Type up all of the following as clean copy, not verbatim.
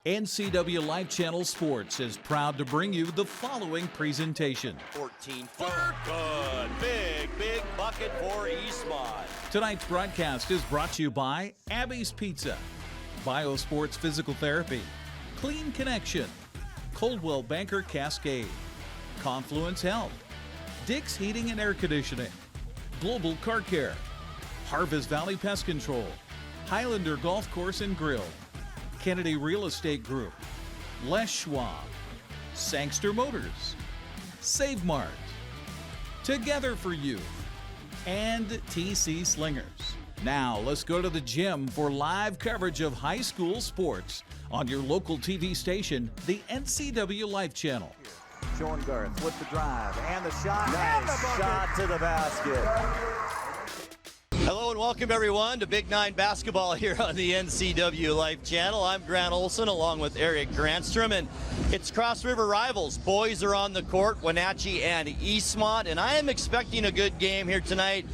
NCWLIFE Channel Sports is proud to bring you the following presentation. 14-footer, good, big bucket for Eastmont. Tonight's broadcast is brought to you by Abby's Pizza, Biosports Physical Therapy, Clean Connection, Coldwell Banker Cascade, Confluence Health, Dick's Heating and Air Conditioning, Global Car Care, Harvest Valley Pest Control, Highlander Golf Course and Grill, Kennedy Real Estate Group, Les Schwab, Sangster Motors, Save Mart, Together for You, and TC Slingers. Now let's go to the gym for live coverage of high school sports on your local TV station, the NCWLIFE Channel. Sean Garth with the drive and the shot. Nice shot to the basket. Hello and welcome everyone to Big Nine basketball here on the NCWLIFE Channel. I'm Grant Olson along with Eric Granstrom, and it's Cross River rivals. Boys are on the court, Wenatchee and Eastmont, and I am expecting a good game here tonight.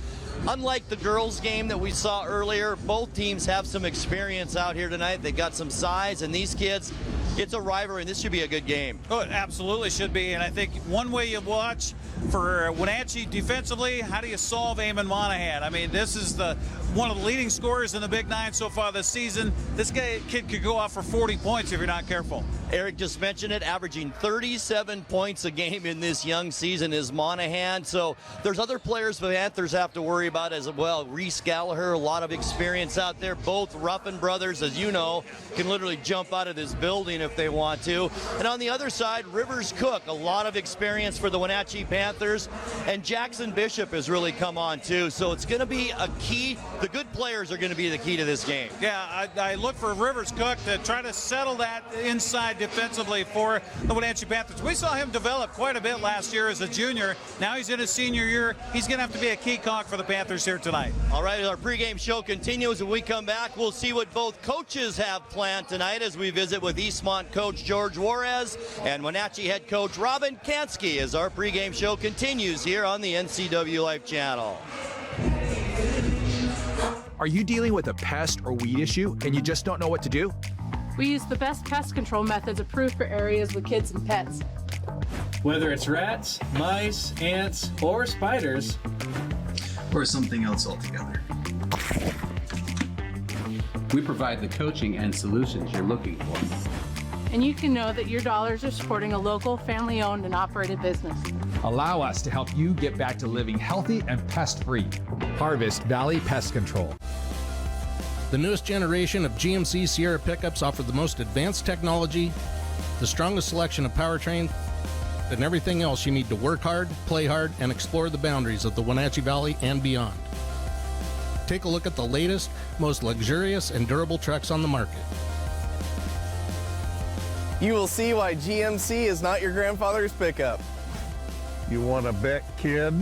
Unlike the girls' game that we saw earlier, both teams have some experience out here tonight. They got some size, and these kids, it's a rivalry, and this should be a good game. Oh, it absolutely should be, and I think one way you watch for Wenatchee defensively, how do you solve Eamon Monahan? I mean, this is one of the leading scorers in the Big Nine so far this season. This kid could go off for 40 points if you're not careful. Eric just mentioned it, averaging 37 points a game in this young season is Monahan. So there's other players the Panthers have to worry about as well. Reece Gallaher, a lot of experience out there. Both Ruffin brothers, as you know, can literally jump out of this building if they want to. And on the other side, Rivers Cook, a lot of experience for the Wenatchee Panthers. And Jackson Bishop has really come on too. So it's going to be a key. The good players are going to be the key to this game. Yeah, I look for Rivers Cook to try to settle that inside defensively for the Wenatchee Panthers. We saw him develop quite a bit last year as a junior. Now he's in his senior year. He's going to have to be a key cog for the Panthers here tonight. All right, our pregame show continues. When we come back, we'll see what both coaches have planned tonight as we visit with Eastmont coach George Juarez and Wenatchee head coach Robin Kansky as our pregame show continues here on the NCWLIFE Channel. Are you dealing with a pest or weed issue and you just don't know what to do? We use the best pest control methods approved for areas with kids and pets. Whether it's rats, mice, ants, or spiders, or something else altogether, we provide the coaching and solutions you're looking for. And you can know that your dollars are supporting a local, family-owned and operated business. Allow us to help you get back to living healthy and pest-free. Harvest Valley Pest Control. The newest generation of GMC Sierra pickups offer the most advanced technology, the strongest selection of powertrain, and everything else you need to work hard, play hard, and explore the boundaries of the Wenatchee Valley and beyond. Take a look at the latest, most luxurious and durable trucks on the market. You will see why GMC is not your grandfather's pickup. You want to bet, kid?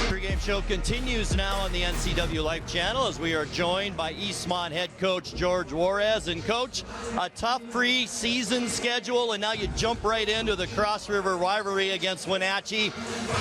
Pregame show continues now on the NCWLIFE Channel as we are joined by Eastmont head coach George Juarez. And coach, a tough pre-season schedule, and now you jump right into the Cross River rivalry against Wenatchee.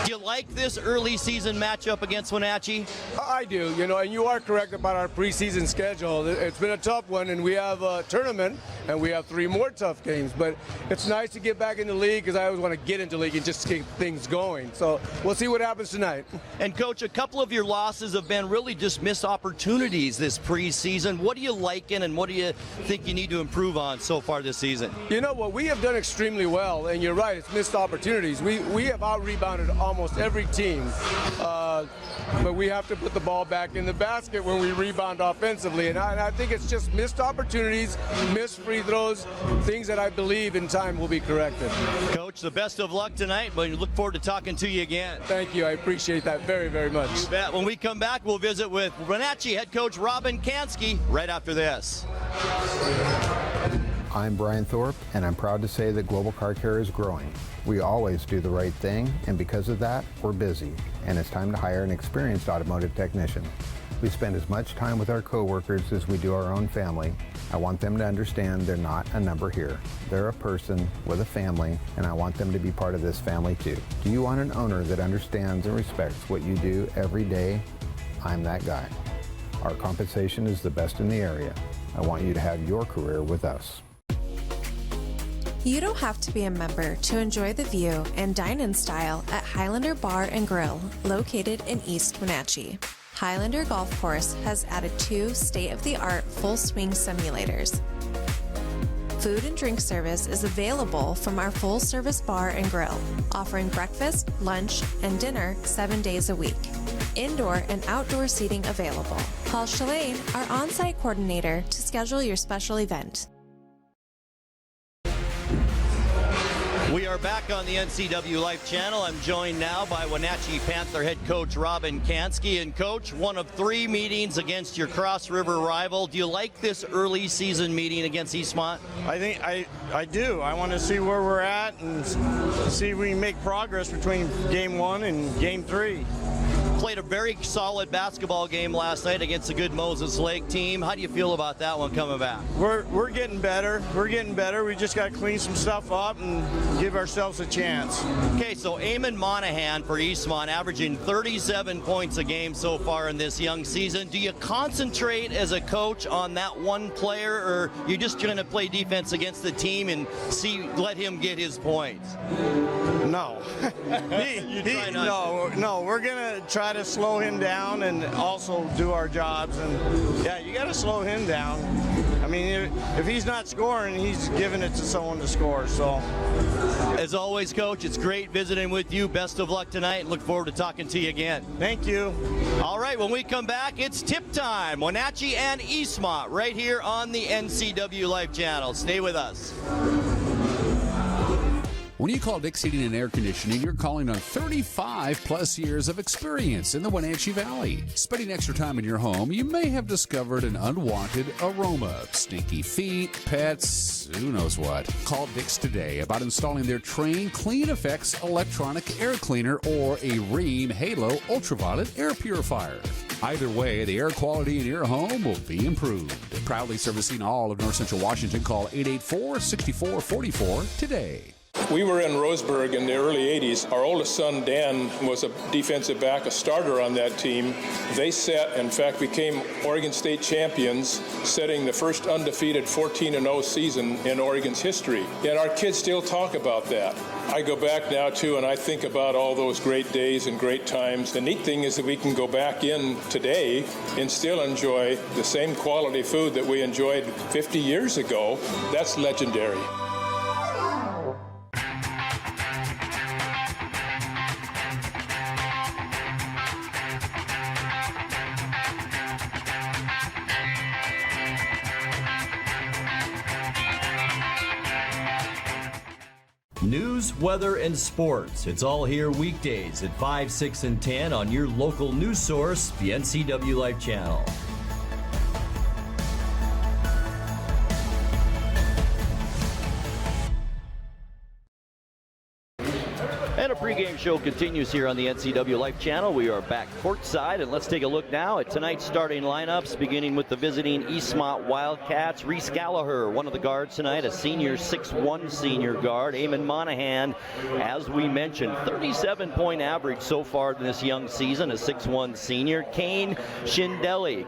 Do you like this early season matchup against Wenatchee? I do, and you are correct about our preseason schedule. It's been a tough one, and we have a tournament, and we have 3 more tough games. But it's nice to get back in the league because I always want to get into the league and just keep things going. So we'll see what happens tonight. And coach, a couple of your losses have been really just missed opportunities this preseason. What do you like in, and what do you think you need to improve on so far this season? You know what, we have done extremely well, and you're right, it's missed opportunities. We have out-rebounded almost every team, but we have to put the ball back in the basket when we rebound offensively, and I think it's just missed opportunities, missed free throws, things that I believe in time will be corrected. Coach, the best of luck tonight, but we look forward to talking to you again. Thank you, I appreciate that very, very much. You bet. When we come back, we'll visit with Wenatchee head coach Robin Kansky right after this. I'm Brian Thorpe, and I'm proud to say that Global Car Care is growing. We always do the right thing, and because of that, we're busy, and it's time to hire an experienced automotive technician. We spend as much time with our coworkers as we do our own family. I want them to understand they're not a number here. They're a person with a family, and I want them to be part of this family too. Do you want an owner that understands and respects what you do every day? I'm that guy. Our compensation is the best in the area. I want you to have your career with us. You don't have to be a member to enjoy the view and dine in style at Highlander Bar and Grill, located in East Wenatchee. Highlander Golf Course has added 2 state-of-the-art full swing simulators. Food and drink service is available from our full-service bar and grill, offering breakfast, lunch, and dinner 7 days a week. Indoor and outdoor seating available. Call Shalane, our on-site coordinator, to schedule your special event. We are back on the NCWLIFE Channel. I'm joined now by Wenatchee Panther head coach Robin Kansky. And coach, one of 3 meetings against your Cross River rival. Do you like this early season meeting against Eastmont? I think I do. I want to see where we're at and see if we can make progress between game 1 and game 3. Played a very solid basketball game last night against a good Moses Lake team. How do you feel about that one coming back? We're getting better. We're getting better. We just got to clean some stuff up and give ourselves a chance. Okay, so Eamon Monahan for Eastmont averaging 37 points a game so far in this young season. Do you concentrate as a coach on that one player, or you just trying to play defense against the team and let him get his points? No. No, we're going to try to slow him down and also do our jobs. And yeah, you got to slow him down. I mean, if he's not scoring, he's giving it to someone to score. So, as always, Coach, it's great visiting with you. Best of luck tonight. Look forward to talking to you again. Thank you. All right, when we come back, it's tip time. Wenatchee and Eastmont right here on the NCWLIFE Channel. Stay with us. When you call Dick's Heating and Air Conditioning, you're calling on 35 plus years of experience in the Wenatchee Valley. Spending extra time in your home, you may have discovered an unwanted aroma. Stinky feet, pets, who knows what. Call Dick's today about installing their Train Clean Effects electronic air cleaner or a Rheem Halo ultraviolet air purifier. Either way, the air quality in your home will be improved. Proudly servicing all of North Central Washington, call 884-6444 today. We were in Roseburg in the early 80s. Our oldest son, Dan, was a defensive back, a starter on that team. They in fact, became Oregon State champions, setting the first undefeated 14-0 season in Oregon's history. And our kids still talk about that. I go back now, too, and I think about all those great days and great times. The neat thing is that we can go back in today and still enjoy the same quality food that we enjoyed 50 years ago. That's legendary. News, weather, and sports. It's all here weekdays at 5, 6, and 10 on your local news source, the NCWLIFE Channel. And a pregame show continues here on the NCWLIFE Channel. We are back courtside, and let's take a look now at tonight's starting lineups, beginning with the visiting Eastmont Wildcats. Reece Gallaher, one of the guards tonight, a senior, 6'1" senior guard. Eamon Monahan, as we mentioned, 37-point average so far in this young season, a 6'1" senior. Cade Shindeli,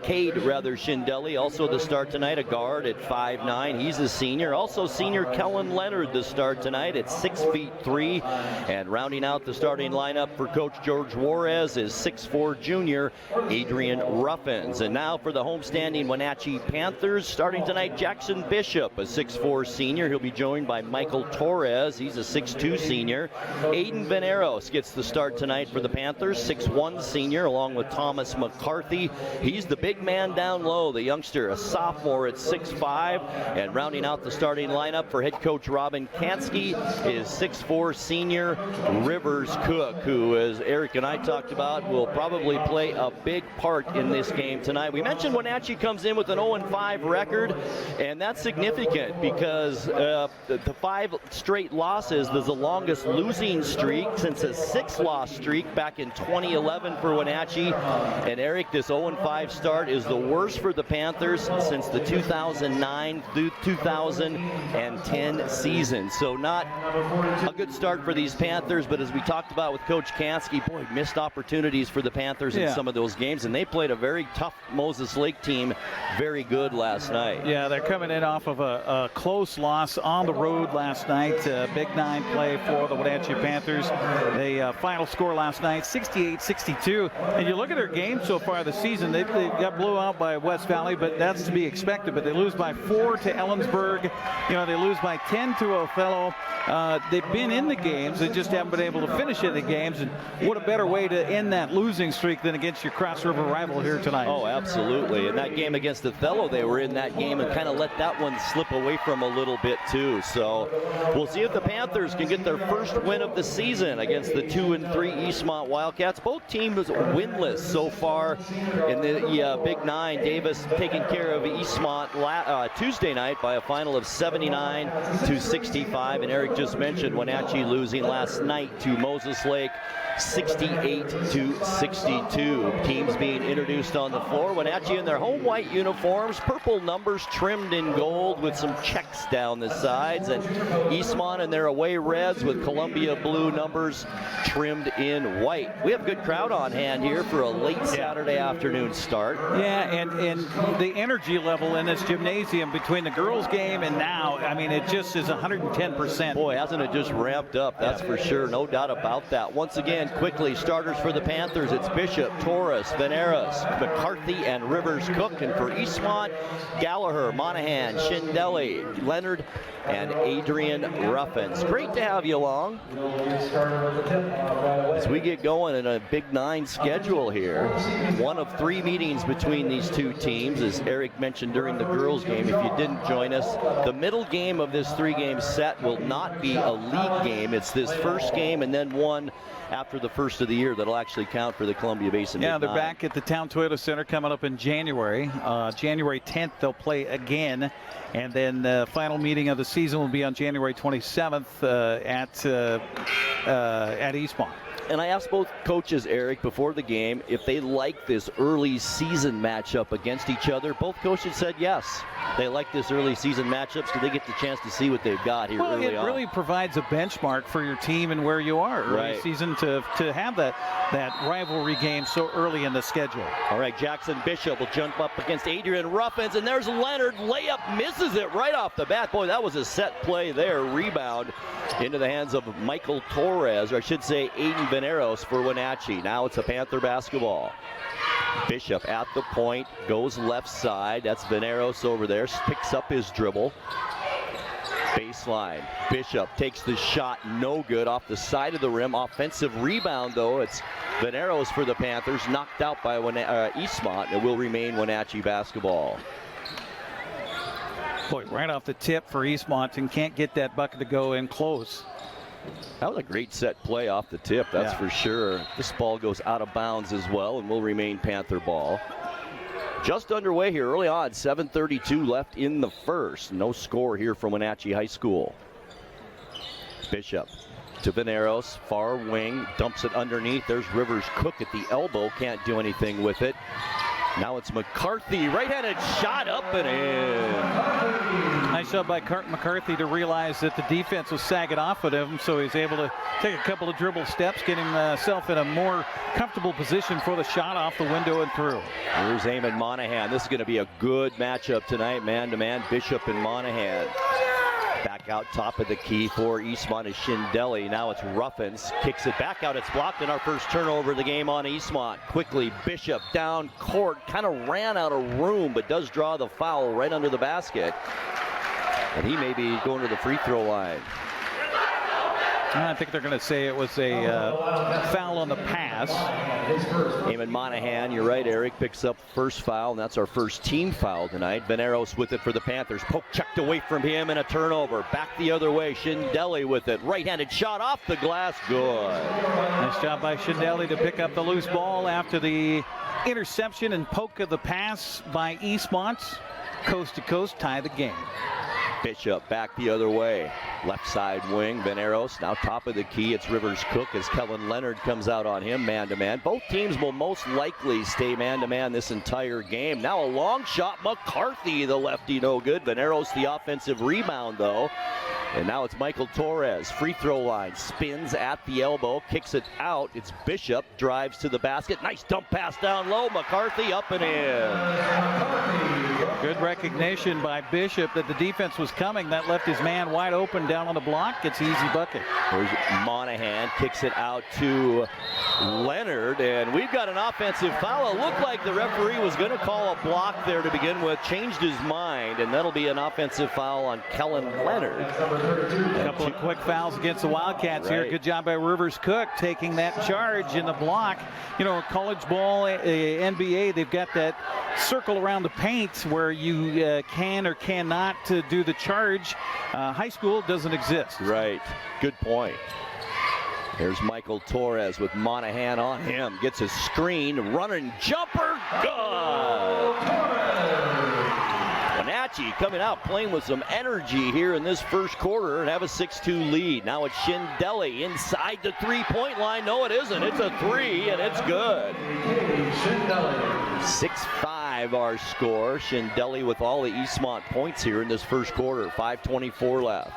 also the start tonight, a guard at 5'9". He's a senior. Also senior Kellen Leonard, the start tonight at 6'3". And rounding out the starting lineup for Coach George Juarez is 6'4" junior Adrian Ruffins. And now for the homestanding Wenatchee Panthers, starting tonight, Jackson Bishop, a 6'4" senior. He'll be joined by Michael Torres. He's a 6'2" senior. Aiden Veneros gets the start tonight for the Panthers, 6'1" senior, along with Thomas McCarthy. He's the big man down low, the youngster, a sophomore at 6'5". And rounding out the starting lineup for head coach Robin Kansky is 6'4" senior Rivers Cook, who, as Eric and I talked about, will probably play a big part in this game tonight. We mentioned Wenatchee comes in with an 0-5 record, and that's significant because the 5 straight losses is the longest losing streak since a 6-loss streak back in 2011 for Wenatchee. And Eric, this 0-5 start is the worst for the Panthers since the 2009 through 2010 season. So not a good start for these Panthers, but as we we talked about with Coach Kansky, boy, missed opportunities for the Panthers in some of those games, and they played a very tough Moses Lake team very good last night. Yeah, they're coming in off of a close loss on the road last night. Big 9 play for the Wenatchee Panthers. The final score last night, 68-62. And you look at their game so far this season, they got blew out by West Valley, but that's to be expected. But they lose by 4 to Ellensburg. They lose by 10 to Othello. They've been in the games. They just haven't been able to finish in the games. And what a better way to end that losing streak than against your Cross River rival here tonight. Oh, absolutely. And that game against Othello, they were in that game and kind of let that one slip away from a little bit too. So we'll see if the Panthers can get their first win of the season against the 2-3 Eastmont Wildcats. Both teams winless so far in the Big 9. Davis taking care of Eastmont Tuesday night by a final of 79-65. And Eric just mentioned Wenatchee losing last night to Moses Lake, 68-62. Teams being introduced on the floor. Wenatchee in their home white uniforms, purple numbers trimmed in gold with some checks down the sides, and Eastmont in their away reds with Columbia blue numbers trimmed in white. We have a good crowd on hand here for a late Saturday afternoon start. Yeah, and the energy level in this gymnasium between the girls game and now, I mean, it just is 110%. Boy, hasn't it just ramped up, that's for sure, no doubt about that. Once again, quickly, starters for the Panthers, it's Bishop, Torres, Veneras, McCarthy, and Rivers Cook. And for Eastmont, Gallaher, Monahan, Shindelli, Leonard, and Adrian Ruffins. Great to have you along as we get going in a Big 9 schedule here. One of 3 meetings between these two teams, as Eric mentioned during the girls game. If you didn't join us, the middle game of this 3-game set will not be a league game. It's this first game and then one after the first of the year that'll actually count for the Columbia Basin. Yeah, they're back at the Town Toyota Center coming up in January. January 10th, they'll play again. And then the final meeting of the season will be on January 27th at Eastmont. And I asked both coaches, Eric, before the game, if they like this early season matchup against each other. Both coaches said yes. They like this early season matchup so they get the chance to see what they've got here early on. It really provides a benchmark for your team and where you are early season to have that rivalry game so early in the schedule. All right, Jackson Bishop will jump up against Adrian Ruffins, and there's Leonard. Layup misses it right off the bat. Boy, that was a set play there. Rebound into the hands of Michael Torres, or I should say Aiden Veneros for Wenatchee. Now it's a Panther basketball. Bishop at the point, goes left side. That's Veneros over there, picks up his dribble. Baseline. Bishop takes the shot, no good, off the side of the rim. Offensive rebound, though. It's Veneros for the Panthers, knocked out by Eastmont. It will remain Wenatchee basketball. Boy, right off the tip for Eastmont, and can't get that bucket to go in close. That was a great set play off the tip, that's for sure. This ball goes out of bounds as well and will remain Panther ball. Just underway here early on, 7:32 left in the first. No score here from Wenatchee High School. Bishop to Veneros, far wing, dumps it underneath. There's Rivers Cook at the elbow, can't do anything with it. Now it's McCarthy, right-handed shot up and in. Nice job by McCarthy to realize that the defense was sagging off of him, so he's able to take a couple of dribble steps, get himself in a more comfortable position for the shot off the window and through. Here's Eamon Monahan. This is going to be a good matchup tonight, man-to-man, Bishop and Monahan. Back out top of the key for Eastmont is Shindelli. Now it's Ruffins. Kicks it back out. It's blocked, and our first turnover of the game on Eastmont. Quickly, Bishop down court. Kind of ran out of room, but does draw the foul right under the basket. And he may be going to the free throw line. I think they're going to say it was a foul on the pass. Eamon Monahan, you're right, Eric, picks up first foul, and that's our first team foul tonight. Veneros with it for the Panthers. Poke checked away from him and a turnover. Back the other way, Shindelli with it. Right-handed shot off the glass, good. Nice job by Shindelli to pick up the loose ball after the interception and poke of the pass by Eastmont. Coast to coast, tie the game. Bishop back the other way. Left side wing, Veneros now top of the key. It's Rivers Cook as Kellen Leonard comes out on him man-to-man. Both teams will most likely stay man-to-man this entire game. Now a long shot, McCarthy, the lefty, no good. Veneros the offensive rebound, though. And now it's Michael Torres, free throw line, spins at the elbow, kicks it out. It's Bishop, drives to the basket. Nice dump pass down low. McCarthy up and in. Good recognition by Bishop that the defense was coming. That left his man wide open down on the block. Gets easy bucket. There's Monahan, kicks it out to Leonard, and we've got an offensive foul. It looked like the referee was going to call a block there to begin with, changed his mind, and that'll be an offensive foul on Kellen Leonard. A couple of quick fouls against the Wildcats here. Good job by Rivers Cook taking that charge in the block. You know, college ball, NBA, they've got that circle around the paint where you can or cannot do the charge. High school doesn't exist. Right. Good point. There's Michael Torres with Monahan on him. Gets a screen, running jumper, good! Wenatchee coming out playing with some energy here in this first quarter and have a 6-2 lead. Now it's Shindelli inside the three-point line. No, it isn't. It's a three, and it's good. 6-5 our score. Shindelli with all the Eastmont points here in this first quarter. 5:24 left.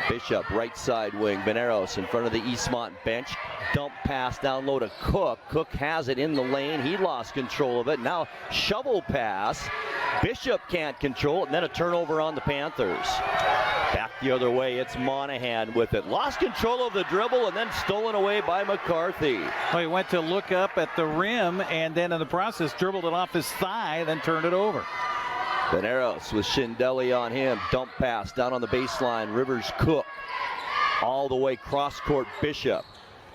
Bishop, right side wing. Veneros in front of the Eastmont bench. Dump pass down low to Cook. Cook has it in the lane. He lost control of it. Now shovel pass. Bishop can't control it, and then a turnover on the Panthers. Back the other way, it's Monahan with it. Lost control of the dribble and then stolen away by McCarthy. Well, he went to look up at the rim and then in the process dribbled it off his thigh, then turned it over. Veneros with Shindelli on him. Dump pass down on the baseline. Rivers Cook all the way cross court. Bishop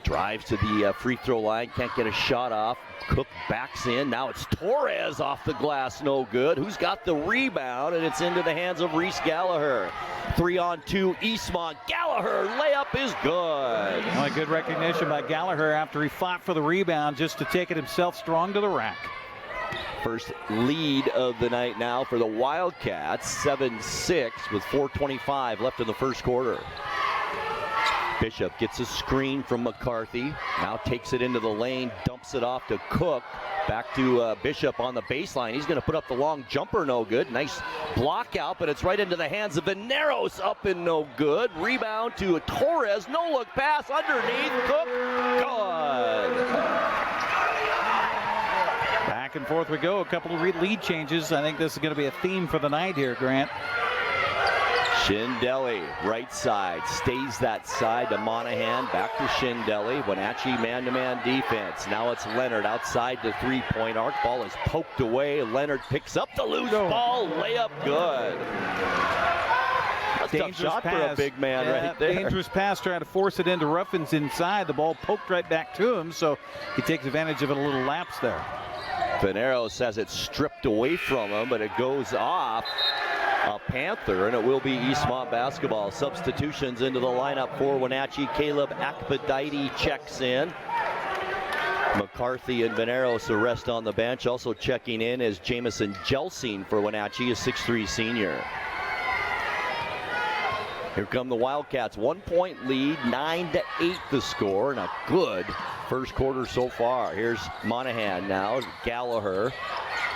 drives to the free throw line. Can't get a shot off. Cook backs in. Now it's Torres off the glass. No good. Who's got the rebound? And it's into the hands of Reece Gallaher. 3-on-2 Eastmont. Gallaher layup is good. Well, good recognition by Gallaher after he fought for the rebound just to take it himself strong to the rack. First lead of the night now for the Wildcats. 7-6 with 4:25 left in the first quarter. Bishop gets a screen from McCarthy. Now takes it into the lane, dumps it off to Cook. Back to Bishop on the baseline. He's going to put up the long jumper, no good. Nice block out, but it's right into the hands of Veneros, up and no good. Rebound to Torres, no look pass underneath. Cook, good. Back and forth we go. A couple of lead changes. I think this is going to be a theme for the night here, Grant. Shindelli, right side, stays that side to Monahan, back to Shindelli. Wenatchee man-to-man defense. Now it's Leonard outside the three-point arc. Ball is poked away. Leonard picks up the loose ball. Layup good. That's a tough shot for a big man right there. Dangerous pass, trying to force it into Ruffins inside. The ball poked right back to him, so he takes advantage of it, a little lapse there. Veneros has it stripped away from him, but it goes off a Panther, and it will be Eastmont basketball. Substitutions into the lineup for Wenatchee. Caleb Akpedite checks in. McCarthy and Veneros the rest on the bench. Also checking in is Jamison Jelsing for Wenatchee, a 6'3 senior. Here come the Wildcats. 1 point lead, 9-8 the score, and a good first quarter so far. Here's Monahan now. Gallaher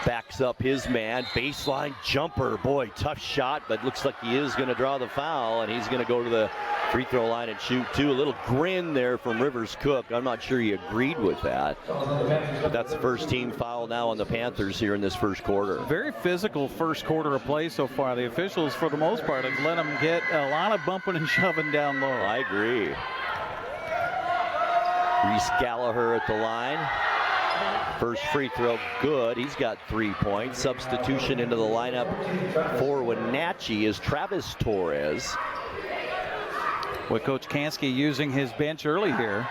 backs up his man. Baseline jumper. Boy, tough shot, but looks like he is going to draw the foul, and he's going to go to the free throw line and shoot too. A little grin there from Rivers Cook. I'm not sure he agreed with that. But that's the first team foul now on the Panthers here in this first quarter. Very physical first quarter of play so far. The officials, for the most part, have let them get a lot of bumping and shoving down low. I agree. Reece Gallaher at the line. First free throw good. He's got 3 points. Substitution into the lineup for Wenatchee is Travis Torres. With Coach Kansky using his bench early here.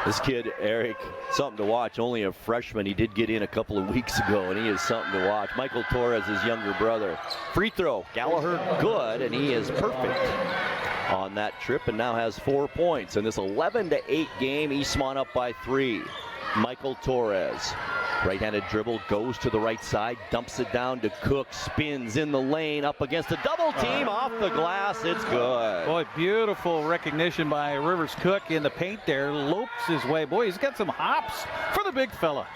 This kid, Eric, something to watch. Only a freshman. He did get in a couple of weeks ago, and he is something to watch. Michael Torres, his younger brother. Free throw. Gallaher good, and he is perfect on that trip and now has 4 points. In this 11-8 game, Eastmont up by 3. Michael Torres. Right-handed dribble, goes to the right side, dumps it down to Cook, spins in the lane, up against a double team, off the glass, it's good. Boy, beautiful recognition by Rivers Cook in the paint there, lopes his way. Boy, he's got some hops for the big fella.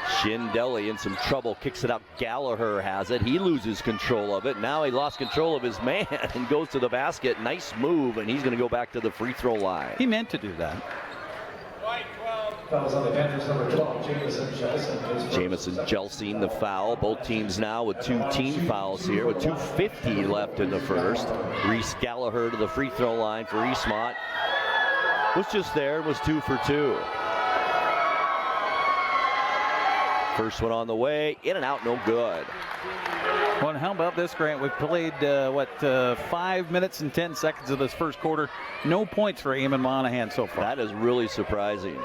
Schindele in some trouble, kicks it out. Gallaher has it. He loses control of it. Now he lost control of his man and goes to the basket. Nice move, and he's going to go back to the free throw line. He meant to do that. Fouls on the Panthers, number 12, Jamison Jelsing the foul. Both teams now with 2 team fouls here with 2:50 left in the first. Reece Gallaher to the free throw line for Eastmont. Was just there, was 2 for 2. First one on the way, in and out, no good. Well, how about this, Grant? We've played, 5 minutes and 10 seconds of this first quarter. No points for Eamon Monahan so far. That is really surprising.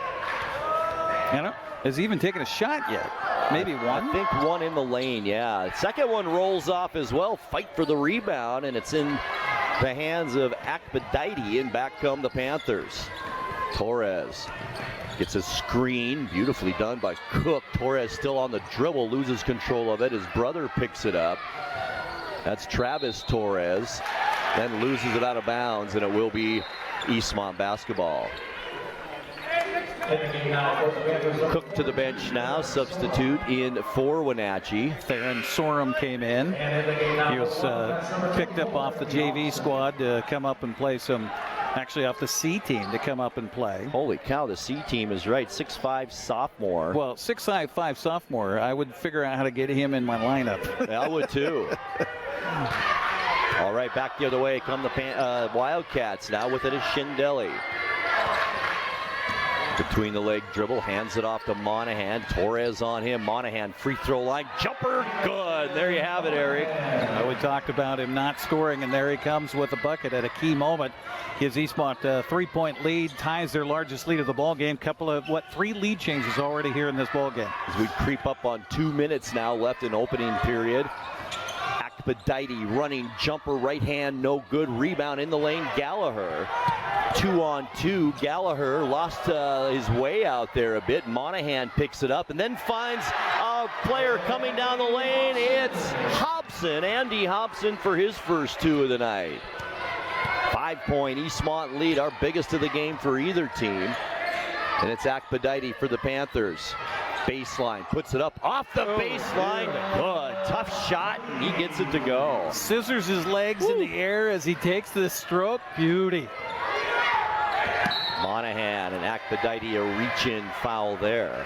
Has he even taken a shot yet? Maybe one? I think one in the lane, yeah. Second one rolls off as well. Fight for the rebound, and it's in the hands of Akbadite, and back come the Panthers. Torres gets a screen, beautifully done by Cook. Torres still on the dribble, loses control of it. His brother picks it up. That's Travis Torres. Then loses it out of bounds, and it will be Eastmont basketball. Cook to the bench now, substitute in for Wenatchee. Theron Sorum came in. He was picked up off the JV squad to come up and play actually off the C team to come up and play. Holy cow, the C team is right, 6'5" sophomore. Well, 6'5" sophomore, I would figure out how to get him in my lineup. I would too. All right, back the other way come the Wildcats. Now with it is Schindele. Between the leg dribble, hands it off to Monahan. Torres on him. Monahan free throw line jumper, good. There you have it, Eric. We talked about him not scoring, and there he comes with a bucket at a key moment. Gives Eastmont a 3-point lead, ties their largest lead of the ball game. Couple of 3 lead changes already here in this ball game. As we creep up on 2 minutes now left in opening period. Akbadite running jumper, right hand, no good. Rebound in the lane, Gallaher. 2-on-2. Gallaher lost his way out there a bit. Monahan picks it up and then finds a player coming down the lane. It's Hobson, Andy Hobson, for his first 2 of the night. 5-point Eastmont lead, our biggest of the game for either team. And it's Akbadite for the Panthers. Baseline, puts it up off the baseline. Good, tough shot, and he gets it to go. Scissors his legs in the air as he takes the stroke. Beauty. Monahan and Akbadite a reach-in foul there.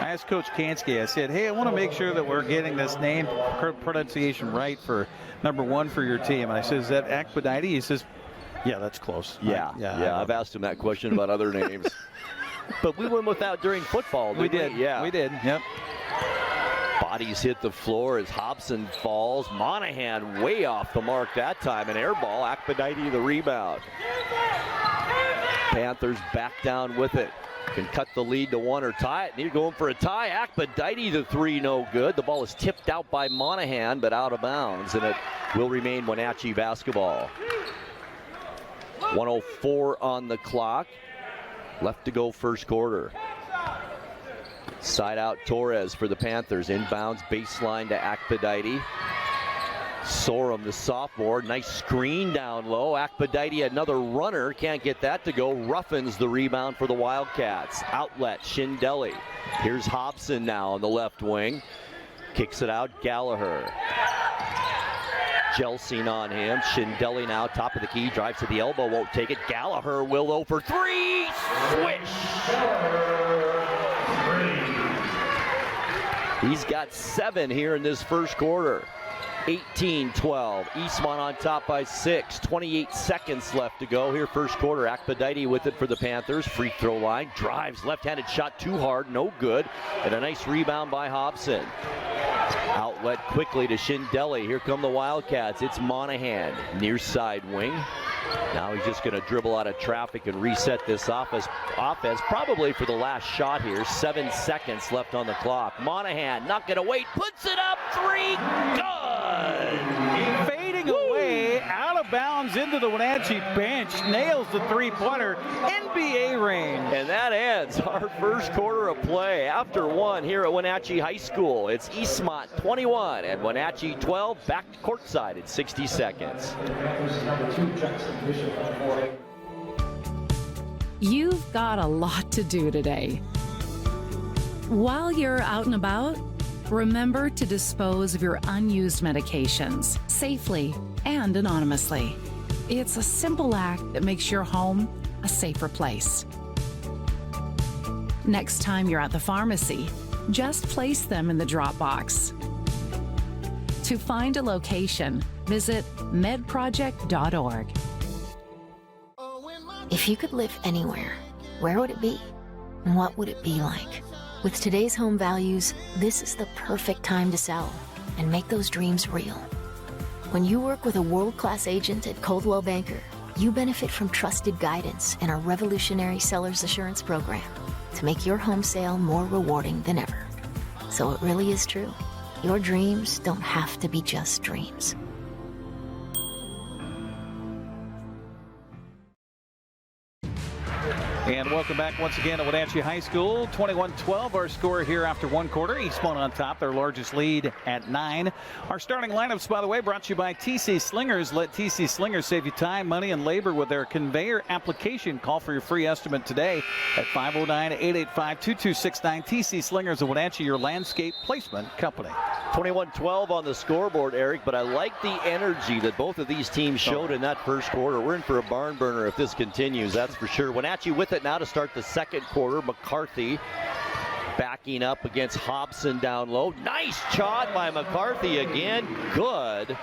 I asked Coach Kansky, I said, hey, I want to make sure that we're getting this name pronunciation right for number 1 for your team. And I said, is that Akbadite? He says, yeah, that's close. Yeah, I've asked him that question about other names. But we went without during football, we did. Yeah. We did, yep. Bodies hit the floor as Hobson falls. Monahan way off the mark that time. An air ball, Akbadite the rebound. Panthers back down with it. Can cut the lead to 1 or tie it. Need going for a tie. Akbadite the 3, no good. The ball is tipped out by Monahan, but out of bounds, and it will remain Wenatchee basketball. 1:04 on the clock. Left to go first quarter. Side out Torres for the Panthers. Inbounds baseline to Akbadite. Sorum, the sophomore. Nice screen down low. Akbadite, another runner. Can't get that to go. Roughens the rebound for the Wildcats. Outlet, Schindele. Here's Hobson now on the left wing. Kicks it out, Gallaher. Jelsing on him. Schindele now, top of the key. Drives to the elbow, won't take it. Gallaher will go for 3. Swish! He's got 7 here in this first quarter. 18-12. Eastmont on top by 6. 28 seconds left to go here first quarter. Akbadite with it for the Panthers. Free throw line. Drives. Left-handed shot too hard. No good. And a nice rebound by Hobson. Outlet quickly to Schindele. Here come the Wildcats. It's Monahan. Near side wing. Now he's just going to dribble out of traffic and reset this offense probably for the last shot here. 7 seconds left on the clock. Monahan not going to wait. Puts it up. 3. Good. Fading away. Out of bounds into the Wenatchee bench. Nails the 3-pointer. NBA range. And that ends our first quarter of play. After 1 here at Wenatchee High School. It's Eastmont 21 and Wenatchee 12 back courtside in 60 seconds. You've got a lot to do today. While you're out and about, remember to dispose of your unused medications safely and anonymously. It's a simple act that makes your home a safer place. Next time you're at the pharmacy, just place them in the drop box. To find a location, visit medproject.org. If you could live anywhere, where would it be? And what would it be like? With today's home values, this is the perfect time to sell and make those dreams real. When you work with a world-class agent at Coldwell Banker, you benefit from trusted guidance and our revolutionary Seller's Assurance program to make your home sale more rewarding than ever. So it really is true. Your dreams don't have to be just dreams. And welcome back once again to Wenatchee High School. 21-12 our score here after one quarter. Eastmont on top, their largest lead at 9. Our starting lineups, by the way, brought to you by TC Slingers. Let TC Slingers save you time, money, and labor with their conveyor application. Call for your free estimate today at 509-885-2269. TC Slingers of Wenatchee, your landscape placement company. 21-12 on the scoreboard, Eric, but I like the energy that both of these teams showed in that first quarter. We're in for a barn burner if this continues, that's for sure. Wenatchee with it now to start the second quarter. McCarthy backing up against Hobson down low. Nice shot by McCarthy again. Good.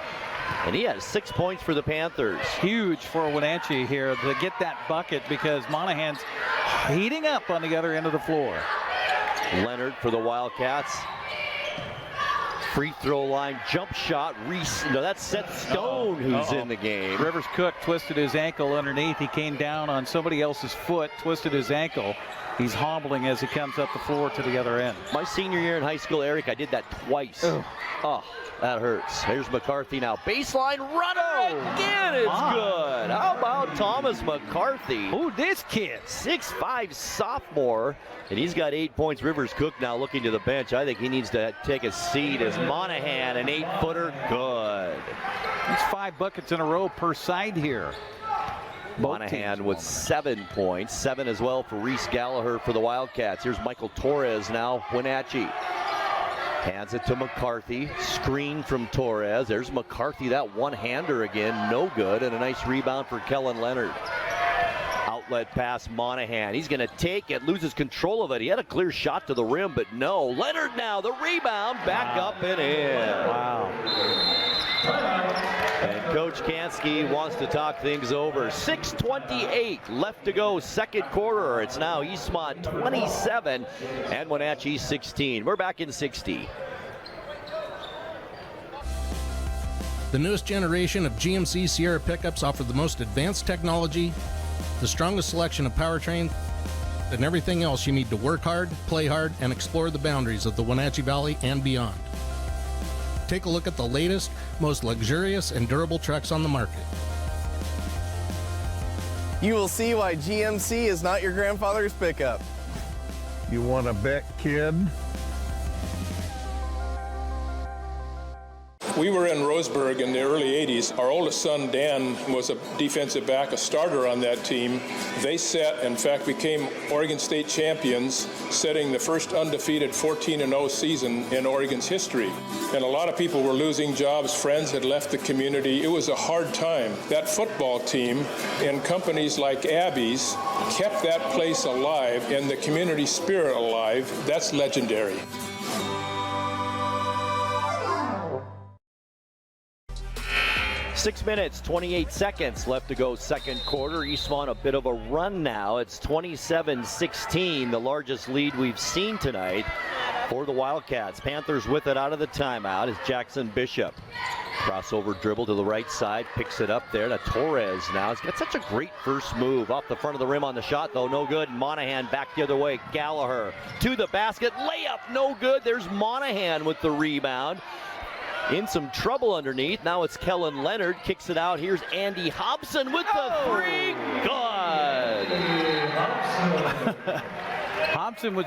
And he has 6 points for the Panthers. Huge for Wenatchee here to get that bucket because Monahan's heating up on the other end of the floor. Leonard for the Wildcats. Free throw line jump shot. Reece, no, that's Seth Stone who's in the game. Rivers Cook twisted his ankle underneath. He came down on somebody else's foot, twisted his ankle. He's hobbling as he comes up the floor to the other end. My senior year in high school, Eric, I did that twice. Oh, that hurts. Here's McCarthy now. Baseline runner again. It's good. How about Thomas McCarthy? Who this kid? 6'5" sophomore. And he's got 8 points. Rivers Cook now looking to the bench. I think he needs to take a seat as Monahan, an 8-footer. Good. He's 5 buckets in a row per side here. Monahan with 7 points. 7 as well for Reece Gallaher for the Wildcats. Here's Michael Torres now, Wenatchee. Hands it to McCarthy. Screen from Torres. There's McCarthy, that one-hander again. No good. And a nice rebound for Kellen Leonard. Outlet pass, Monahan. He's going to take it, loses control of it. He had a clear shot to the rim, but no. Leonard now, the rebound, back up and in. Wow. And Coach Kansky wants to talk things over. 6:28 left to go, second quarter. It's now Eastmont 27 and Wenatchee 16. We're back in 60. The newest generation of GMC Sierra pickups offer the most advanced technology, the strongest selection of powertrain, and everything else you need to work hard, play hard, and explore the boundaries of the Wenatchee Valley and beyond. Take a look at the latest, most luxurious and durable trucks on the market. You will see why GMC is not your grandfather's pickup. You want to bet, kid? We were in Roseburg in the early 80s. Our oldest son, Dan, was a defensive back, a starter on that team. They set, in fact, became Oregon State champions, setting the first undefeated 14-0 season in Oregon's history. And a lot of people were losing jobs. Friends had left the community. It was a hard time. That football team and companies like Abby's kept that place alive and the community spirit alive. That's legendary. 6 minutes, 28 seconds left to go second quarter. Eastmont a bit of a run now. It's 27-16, the largest lead we've seen tonight for the Wildcats. Panthers with it out of the timeout is Jackson Bishop. Crossover dribble to the right side, picks it up there to Torres now. He's got such a great first move. Off the front of the rim on the shot, though, no good. Monahan back the other way. Gallaher to the basket. Layup, no good. There's Monahan with the rebound. In some trouble underneath. Now it's Kellen Leonard. Kicks it out. Here's Andy Hobson with the three. Good. Hobson was...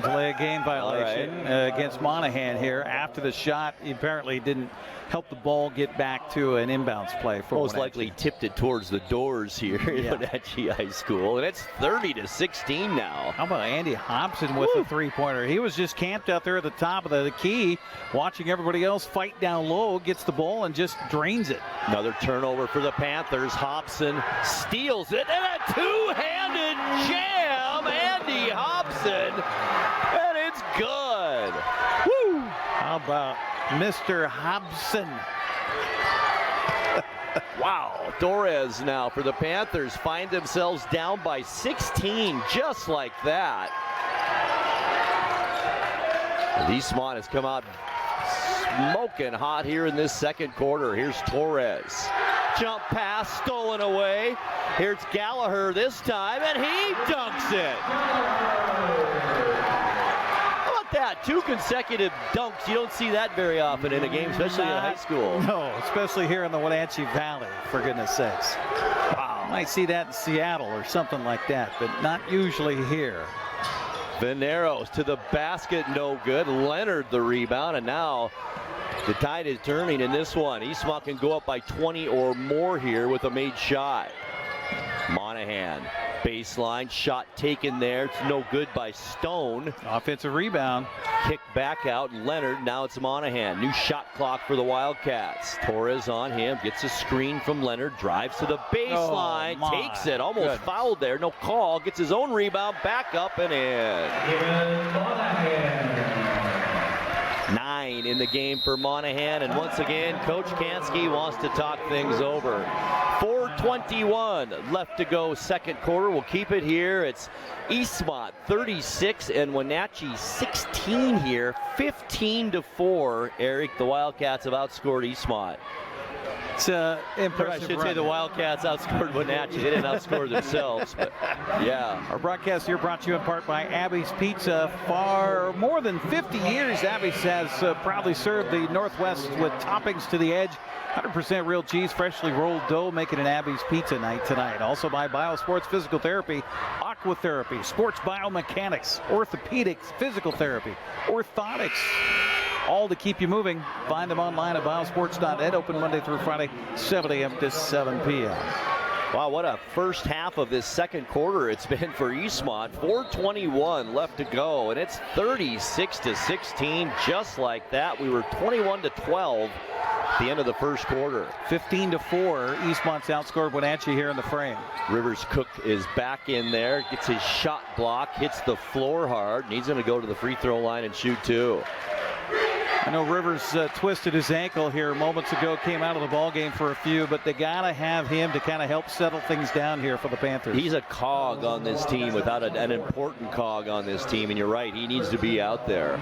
Delay a game violation against Monahan here. After the shot, he apparently didn't help the ball get back to an inbounds play. For most likely tipped it towards the doors here in Wenatchee High School, and it's 30-16 now. How about Andy Hobson with the three-pointer? He was just camped out there at the top of the key, watching everybody else fight down low, gets the ball and just drains it. Another turnover for the Panthers. Hobson steals it, and a two-handed jam, Andy Hobson, and it's good. Woo! How about Mr. Hobson? Wow. Torres now for the Panthers find themselves down by 16 just like that. Eastmont has come out smoking hot here in this second quarter. Here's Torres. Jump pass stolen away. Here's Gallaher this time, and he dunks it. That 2 consecutive dunks, you don't see that very often in a game, especially in high school. No, especially here in the Wenatchee Valley, for goodness sakes. Wow, might see that in Seattle or something like that, but not usually here. Veneros to the basket, no good. Leonard the rebound, and now the tide is turning in this one. Eastmont can go up by 20 or more here with a made shot. Monahan, baseline, shot taken there. It's no good by Stone. Offensive rebound. Kick back out, Leonard. Now it's Monahan. New shot clock for the Wildcats. Torres on him, gets a screen from Leonard, drives to the baseline, takes it, almost fouled there, no call. Gets his own rebound, back up and in. 9 in the game for Monahan, and once again, Coach Kansky wants to talk things over. 4:21 left to go, second quarter. We'll keep it here. It's Eastmont 36 and Wenatchee 16 here, 15-4. Eric, the Wildcats have outscored Eastmont. It's impressive. I should say the Wildcats outscored Wenatchee. They didn't outscore themselves, but yeah. Our broadcast here brought to you in part by Abby's Pizza. For more than 50 years, Abby's has proudly served the Northwest with toppings to the edge. 100% real cheese, freshly rolled dough, making an Abby's Pizza night tonight. Also by Biosports Physical Therapy, Aquatherapy, Sports Biomechanics, Orthopedics, Physical Therapy, Orthotics. All to keep you moving. Find them online at biosports.net. Open Monday through Friday, 7 a.m. to 7 p.m. Wow, what a first half of this second quarter it's been for Eastmont. 4:21 left to go, and it's 36-16, just like that. We were 21-12 at the end of the first quarter. 15-4, Eastmont's outscored Wenatchee here in the frame. Rivers Cook is back in there, gets his shot block, hits the floor hard, and he's going to go to the free throw line and shoot two. I know Rivers twisted his ankle here moments ago, came out of the ball game for a few, but they got to have him to kind of help settle things down here for the Panthers. He's a cog on this team, without an important cog on this team, and you're right, he needs to be out there.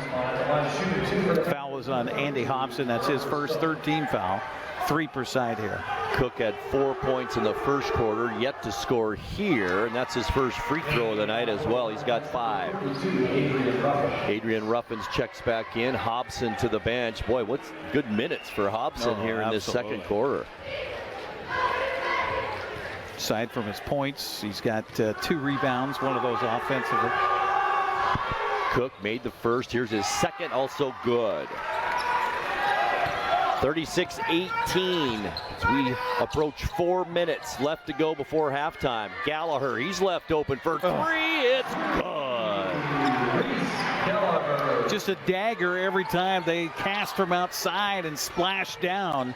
The foul was on Andy Hobson. That's his first third-team foul. 3 per side here. Cook had 4 points in the first quarter, yet to score here, and that's his first free throw of the night as well. He's got 5. Adrian Ruffins checks back in. Hobson to the bench. Boy, what's good minutes for Hobson here in this second quarter. Aside from his points, he's got 2 rebounds, one of those offensively. Cook made the first. Here's his second, also good. 36-18 as we approach 4 minutes left to go before halftime. Gallaher, he's left open for 3. It's good. Just a dagger every time they cast from outside and splash down.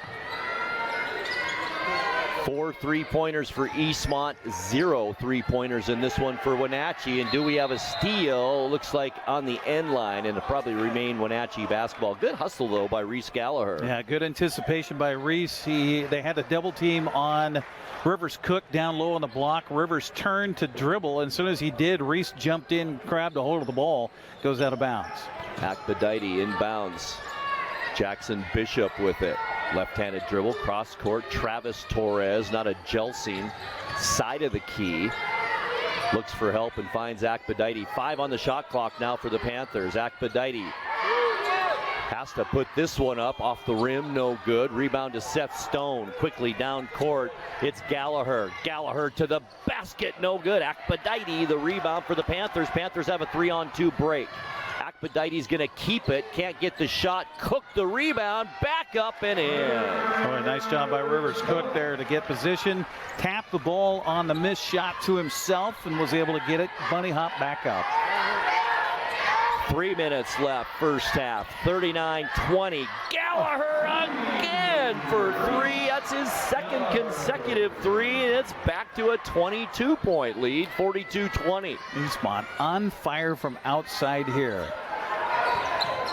4 3-pointers for Eastmont, 0 3-pointers in this one for Wenatchee. And do we have a steal? Looks like on the end line, and it'll probably remain Wenatchee basketball. Good hustle, though, by Reece Gallaher. Yeah, good anticipation by Reece. They had a double team on Rivers Cook down low on the block. Rivers turned to dribble, and as soon as he did, Reece jumped in, grabbed a hold of the ball, goes out of bounds. Akbadite inbounds. Jackson Bishop with it. Left-handed dribble, cross court. Travis Torres, not a Jelsing, side of the key. Looks for help and finds Akbadite. 5 on the shot clock now for the Panthers. Akbadite has to put this one up off the rim, no good. Rebound to Seth Stone, quickly down court. It's Gallaher. Gallaher to the basket, no good. Akbadite, the rebound for the Panthers. Panthers have a 3-on-2 break. Akbadite's going to keep it. Can't get the shot. Cook the rebound. Back up and in. Boy, nice job by Rivers Cook there to get position. Tapped the ball on the missed shot to himself and was able to get it. Bunny hop back up. 3 minutes left, first half. 39-20. Gallaher again for three. That's his second consecutive three, and it's back to a 22-point lead, 42-20. Eastmont on fire from outside here.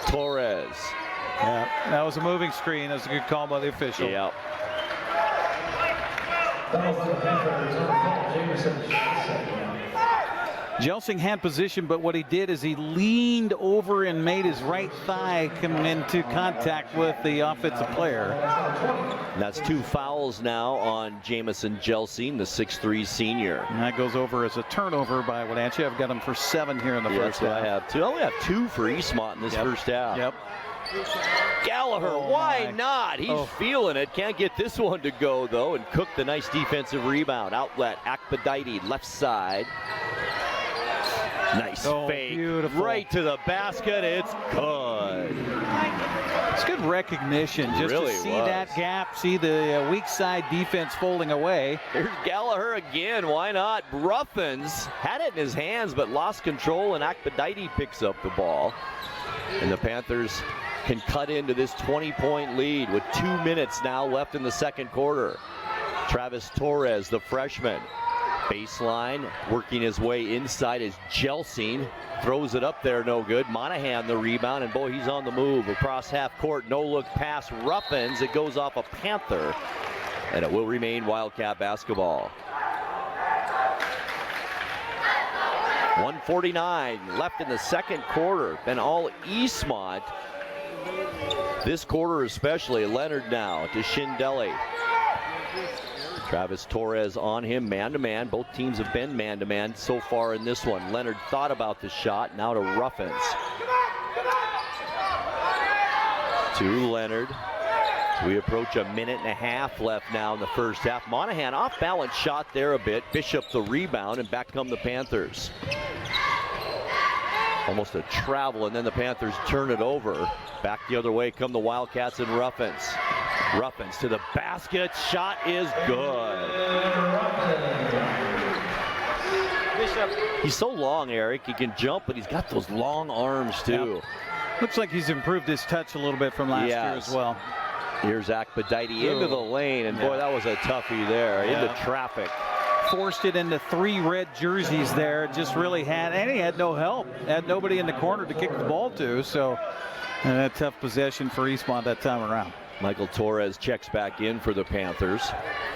Torres. Yeah, that was a moving screen. That was a good call by the official. Yep. Jelsing had position, but what he did is he leaned over and made his right thigh come into contact with the offensive player. And that's 2 fouls now on Jamison Jelsing, the 6'3 senior. And that goes over as a turnover by Wenatchee. I've got him for 7 here in the first half. I have 2. I only have 2 for Eastmont in this first half. Yep. Gallaher, why not? He's feeling it. Can't get this one to go, though, and Cook the nice defensive rebound. Outlet, Akbadite, left side. Nice fake. Beautiful. Right to the basket. It's good. It's good recognition just really to see that gap, see the weak side defense folding away. Here's Gallaher again. Why not? Ruffins had it in his hands but lost control, and Akbadite picks up the ball. And the Panthers can cut into this 20-point lead with 2 minutes now left in the second quarter. Travis Torres, the freshman. Baseline, working his way inside is Jelsing. Throws it up there, no good. Monahan the rebound, and boy, he's on the move. Across half court, no-look pass. Ruffins, it goes off a Panther. And it will remain Wildcat basketball. 1:49 left in the second quarter. Been all Eastmont. This quarter especially. Leonard now to Shindeli. Travis Torres on him, man-to-man. Both teams have been man-to-man so far in this one. Leonard thought about the shot, now to Ruffins. To Leonard. We approach a minute and a half left now in the first half. Monahan off-balance shot there a bit. Bishop the rebound, and back come the Panthers. Almost a travel, and then the Panthers turn it over. Back the other way come the Wildcats and Ruffins. Ruffins to the basket. Shot is good. He's so long, Eric. He can jump, but he's got those long arms, too. Yep. Looks like he's improved his touch a little bit from last year as well. Here's Akbadite into the lane, and boy, that was a toughie there. Into traffic. Forced it into 3 red jerseys there. Just really had, and he had no help. Had nobody in the corner to kick the ball to, so a tough possession for Eastmont that time around. Michael Torres checks back in for the Panthers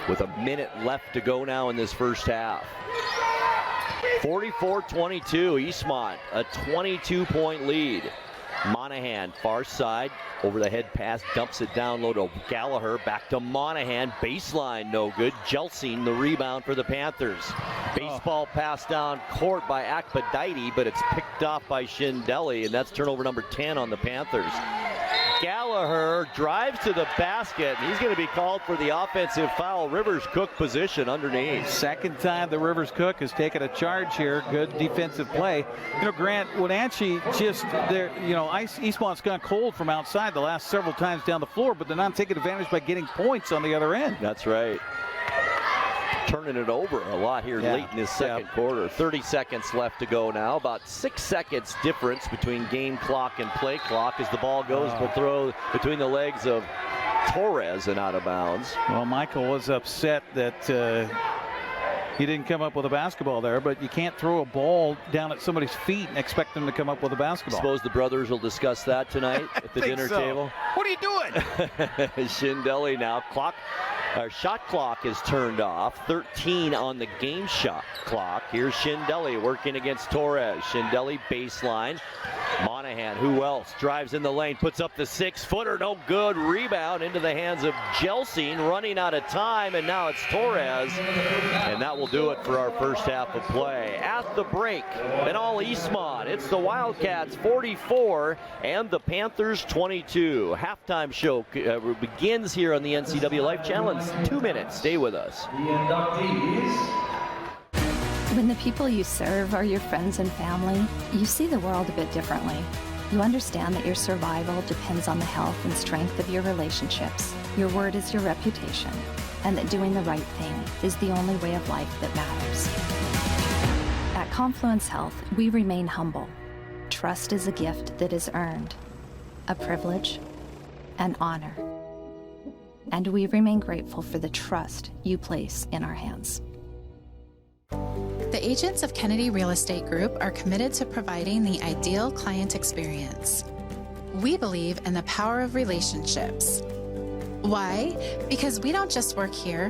with a minute left to go now in this first half. 44-22, Eastmont, a 22-point lead. Monahan, far side, over the head pass, dumps it down low to Gallaher, back to Monahan, baseline no good. Jelsing the rebound for the Panthers. Baseball pass down court by Akbadite, but it's picked off by Shindeli, and that's turnover number 10 on the Panthers. Gallaher drives to the basket, and he's going to be called for the offensive foul. Rivers Cook position underneath. Second time the Rivers Cook has taken a charge here. Good defensive play. You know, Grant, Wenatchee just, Eastmont's gone cold from outside the last several times down the floor, but they're not taking advantage by getting points on the other end. That's right. Turning it over a lot here late in this second quarter. 30 seconds left to go now. About 6 seconds difference between game clock and play clock as the ball goes for throw between the legs of Torres and out of bounds. Well, Michael was upset that he didn't come up with a basketball there, but you can't throw a ball down at somebody's feet and expect them to come up with a basketball. Suppose the brothers will discuss that tonight at the dinner table. What are you doing? Shindeli now. Shot clock is turned off. 13 on the game shot clock. Here's Shindeli working against Torres. Shindeli baseline. Monahan, who else? Drives in the lane, puts up the 6-footer. No good. Rebound into the hands of Jelsing, running out of time, and now it's Torres. And that will do it for our first half of play. At the break, and all Eastmont, it's the Wildcats 44 and the Panthers 22. Halftime show begins here on the NCWLIFE Channel in 2 minutes. Stay with us. When the people you serve are your friends and family, you see the world a bit differently. You understand that your survival depends on the health and strength of your relationships. Your word is your reputation, and that doing the right thing is the only way of life that matters. At Confluence Health, we remain humble. Trust is a gift that is earned, a privilege, an honor. And we remain grateful for the trust you place in our hands. The agents of Kennedy Real Estate Group are committed to providing the ideal client experience. We believe in the power of relationships. Why? Because we don't just work here,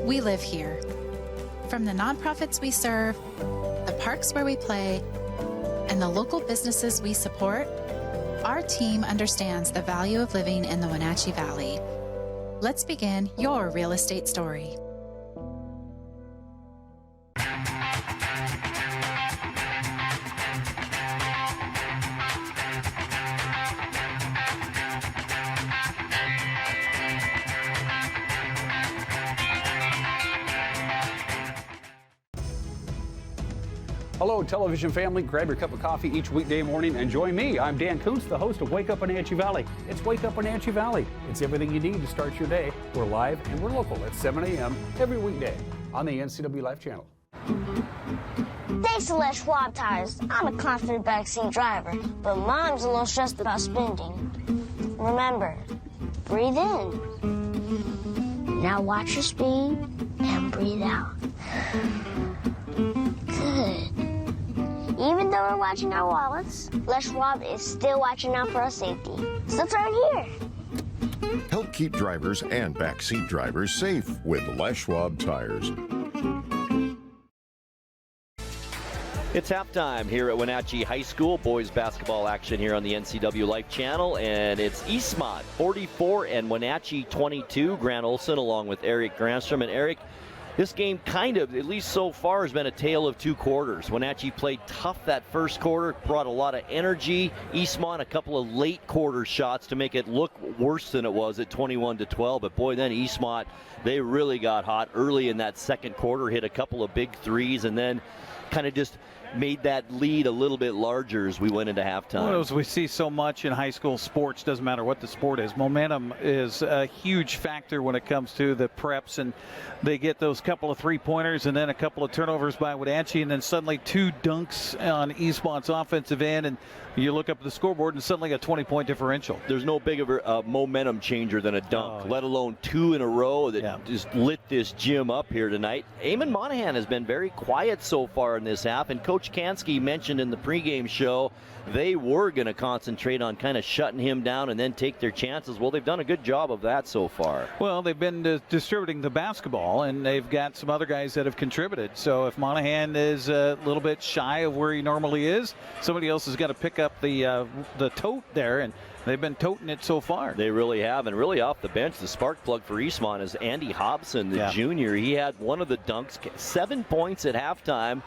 we live here. From the nonprofits we serve, the parks where we play, and the local businesses we support, our team understands the value of living in the Wenatchee Valley. Let's begin your real estate story. Hello, television family. Grab your cup of coffee each weekday morning and join me. I'm Dan Kuntz, the host of Wake Up Wenatchee Valley. It's Wake Up Wenatchee Valley. It's everything you need to start your day. We're live and we're local at 7 a.m. every weekday on the NCWLIFE Channel. Thanks to Les Schwab Tires, I'm a confident backseat driver, but Mom's a little stressed about spending. Remember, breathe in. Now watch your speed and breathe out. Good. Even though we're watching our wallets, Les Schwab is still watching out for our safety. So turn here. Help keep drivers and backseat drivers safe with Les Schwab Tires. It's halftime here at Wenatchee High School. Boys basketball action here on the NCWLIFE Channel, and it's Eastmont 44 and Wenatchee 22. Grant Olson along with Eric Granstrom. And Eric, this game kind of, at least so far, has been a tale of two quarters. Wenatchee played tough that first quarter, brought a lot of energy. Eastmont a couple of late quarter shots to make it look worse than it was at 21-12. But boy, then Eastmont, they really got hot early in that second quarter, hit a couple of big threes, and then kind of just made that lead a little bit larger as we went into halftime. Well, as we see so much in high school sports, doesn't matter what the sport is, momentum is a huge factor when it comes to the preps, and they get those couple of three-pointers and then a couple of turnovers by Wenatchee, and then suddenly two dunks on Eastmont's offensive end, and you look up at the scoreboard and suddenly a 20-point differential. There's no bigger momentum changer than a dunk, let alone two in a row that just lit this gym up here tonight. Eamon Monahan has been very quiet so far in this half, and Coach Kansky mentioned in the pregame show they were going to concentrate on kind of shutting him down and then take their chances. Well, they've done a good job of that so far. Well, they've been distributing the basketball, and they've got some other guys that have contributed. So if Monahan is a little bit shy of where he normally is, somebody else has got to pick up the tote there, and they've been toting it so far. They really have, and really off the bench, the spark plug for Eastmont is Andy Hobson, the junior. He had one of the dunks, 7 points at halftime.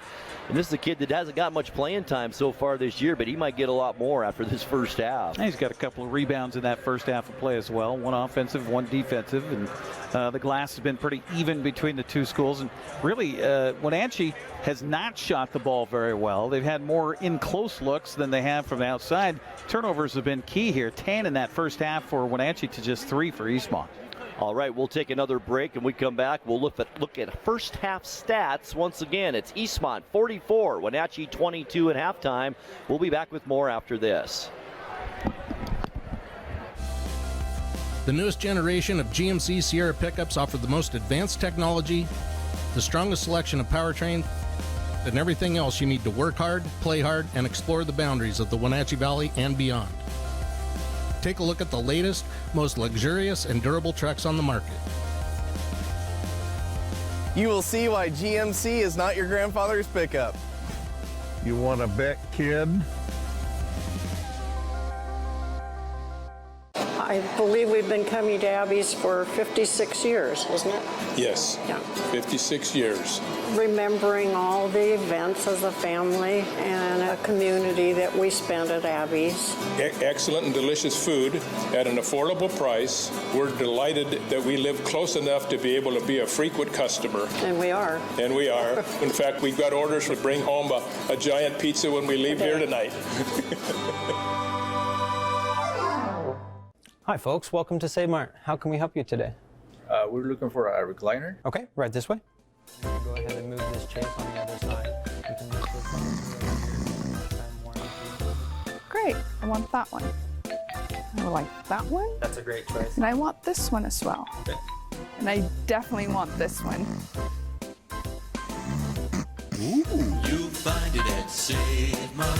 And this is a kid that hasn't got much playing time so far this year, but he might get a lot more after this first half. He's got a couple of rebounds in that first half of play as well. One offensive, one defensive, and the glass has been pretty even between the two schools. And really, Wenatchee has not shot the ball very well. They've had more in close looks than they have from the outside. Turnovers have been key here. 10 in that first half for Wenatchee to just 3 for Eastmont. All right, we'll take another break, and we come back. We'll look at first half stats. Once again, it's Eastmont 44, Wenatchee 22 at halftime. We'll be back with more after this. The newest generation of GMC Sierra pickups offer the most advanced technology, the strongest selection of powertrain, and everything else you need to work hard, play hard, and explore the boundaries of the Wenatchee Valley and beyond. Take a look at the latest, most luxurious and durable trucks on the market. You will see why GMC is not your grandfather's pickup. You want to bet, kid? I believe we've been coming to Abby's for 56 years, isn't it? Yes, yeah. 56 years. Remembering all the events as a family and a community that we spent at Abby's. Excellent and delicious food at an affordable price. We're delighted that we live close enough to be able to be a frequent customer. And we are. And we are. In fact, we've got orders to bring home a giant pizza when we leave here tonight. Hi, folks. Welcome to Save Mart. How can we help you today? We're looking for a recliner. Okay, right this way. Go ahead and move this chase on the other side. You can use this one. Great. I want that one. I like that one. That's a great choice. And I want this one as well. Okay. And I definitely want this one. Ooh. You'll find it at Save Mart.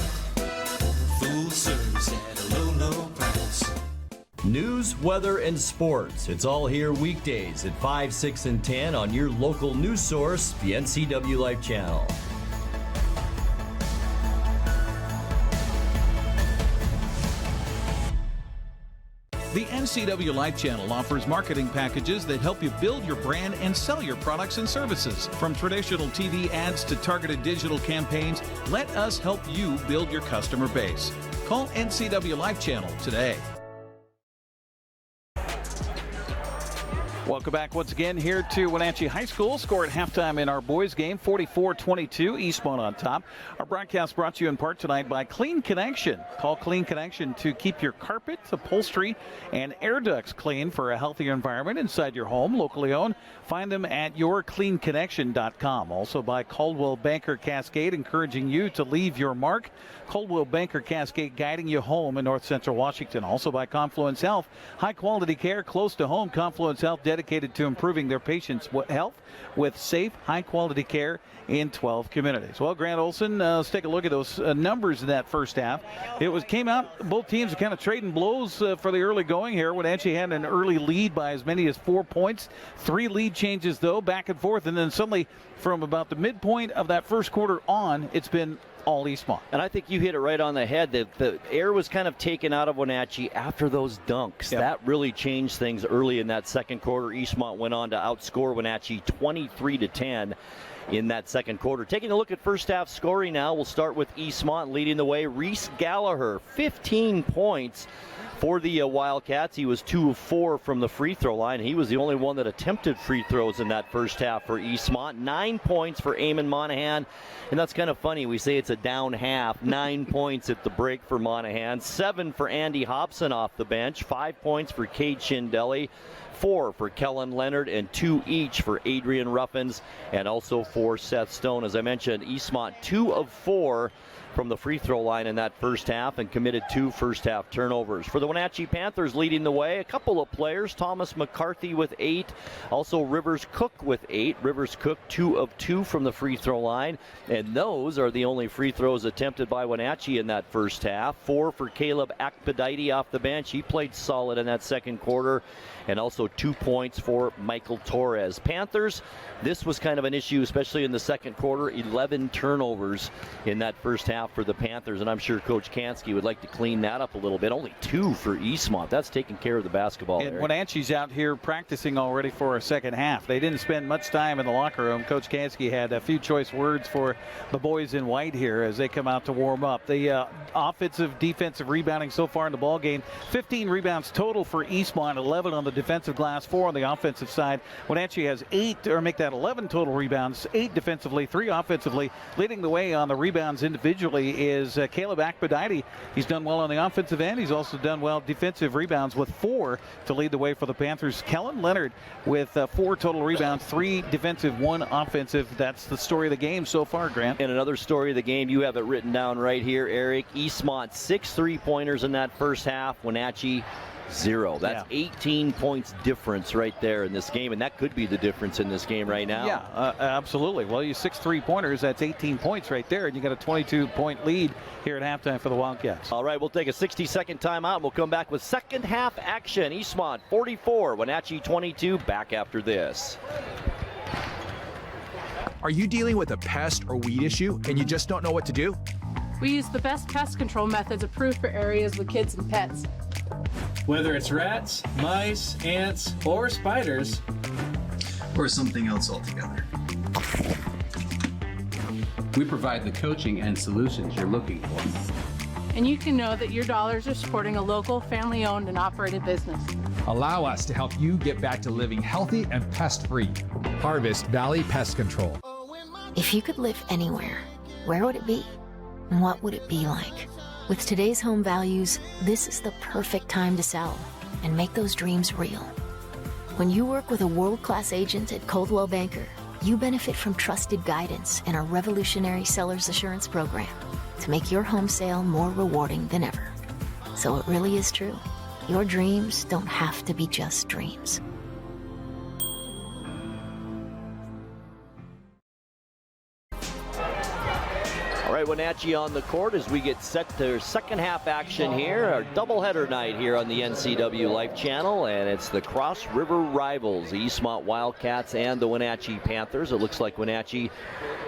Full service at a low, low price. News, weather, and sports. It's all here weekdays at 5, 6, and 10 on your local news source, the NCWLIFE Channel. The NCWLIFE Channel offers marketing packages that help you build your brand and sell your products and services. From traditional TV ads to targeted digital campaigns, let us help you build your customer base. Call NCWLIFE Channel today. Welcome back once again here to Wenatchee High School. Score at halftime in our boys game, 44-22, Eastmont on top. Our broadcast brought to you in part tonight by Clean Connection. Call Clean Connection to keep your carpet, upholstery, and air ducts clean for a healthier environment inside your home. Locally owned. Find them at yourcleanconnection.com. Also by Coldwell Banker Cascade, encouraging you to leave your mark. Coldwell Banker Cascade guiding you home in North Central Washington. Also by Confluence Health. High quality care close to home. Confluence Health dedicated to improving their patients' health with safe, high-quality care in 12 communities. Well, Grant Olson, let's take a look at those numbers in that first half. Came out, both teams are kind of trading blows for the early going here. Wenatchee had an early lead by as many as 4 points. 3 lead changes, though, back and forth, and then suddenly from about the midpoint of that first quarter on, it's been all Eastmont. And I think you hit it right on the head. The air was kind of taken out of Wenatchee after those dunks. Yep. That really changed things early in that second quarter. Eastmont went on to outscore Wenatchee 23-10 in that second quarter. Taking a look at first half scoring now, we'll start with Eastmont leading the way. Reece Gallaher, 15 points for the Wildcats. He was 2 of 4 from the free throw line. He was the only one that attempted free throws in that first half for Eastmont. 9 points for Eamon Monahan. And that's kind of funny. We say it's a down half. 9 points at the break for Monahan. 7 for Andy Hobson off the bench. 5 points for Cade Schindele. 4 for Kellen Leonard, and 2 each for Adrian Ruffins, and also for Seth Stone. As I mentioned, Eastmont 2 of 4 from the free throw line in that first half and committed 2 first half turnovers. For the Wenatchee Panthers leading the way, a couple of players, Thomas McCarthy with 8, also Rivers Cook with 8. Rivers Cook 2 of 2 from the free throw line, and those are the only free throws attempted by Wenatchee in that first half. 4 for Caleb Akpedite off the bench. He played solid in that second quarter. And also 2 points for Michael Torres. Panthers, this was kind of an issue, especially in the second quarter. 11 turnovers in that first half for the Panthers, and I'm sure Coach Kansky would like to clean that up a little bit. Only 2 for Eastmont. That's taking care of the basketball. And Wenatchee's out here practicing already for a second half. They didn't spend much time in the locker room. Coach Kansky had a few choice words for the boys in white here as they come out to warm up. The offensive, defensive rebounding so far in the ball game, 15 rebounds total for Eastmont, 11 on the defensive glass, 4 on the offensive side. Wenatchee has 11 total rebounds, 8 defensively, 3 offensively. Leading the way on the rebounds individually is Caleb Akpedite. He's done well on the offensive end. He's also done well defensive rebounds with 4 to lead the way for the Panthers. Kellen Leonard with 4 total rebounds, 3 defensive, 1 offensive. That's the story of the game so far, Grant. And another story of the game, you have it written down right here, Eric. Eastmont 6 3-pointers in that first half. Wenatchee 0. That's 18 points difference right there in this game, and that could be the difference in this game right now. Yeah, absolutely. Well, you 6 3-pointers, that's 18 points right there, and you got a 22-point lead here at halftime for the Wildcats. All right, we'll take a 60-second timeout, and we'll come back with second half action. Eastmont 44, Wenatchee 22, back after this. Are you dealing with a pest or weed issue and you just don't know what to do? We use the best pest control methods approved for areas with kids and pets. Whether it's rats, mice, ants, or spiders, or something else altogether. We provide the coaching and solutions you're looking for. And you can know that your dollars are supporting a local, family-owned and operated business. Allow us to help you get back to living healthy and pest-free. Harvest Valley Pest Control. If you could live anywhere, where would it be? And what would it be like? With today's home values, this is the perfect time to sell and make those dreams real. When you work with a world-class agent at Coldwell Banker, you benefit from trusted guidance and our revolutionary Seller's Assurance Program to make your home sale more rewarding than ever. So it really is true. Your dreams don't have to be just dreams. All right, Wenatchee on the court as we get set to second half action here. Our doubleheader night here on the NCWLIFE Channel, and it's the Cross River rivals, the Eastmont Wildcats and the Wenatchee Panthers. It looks like Wenatchee,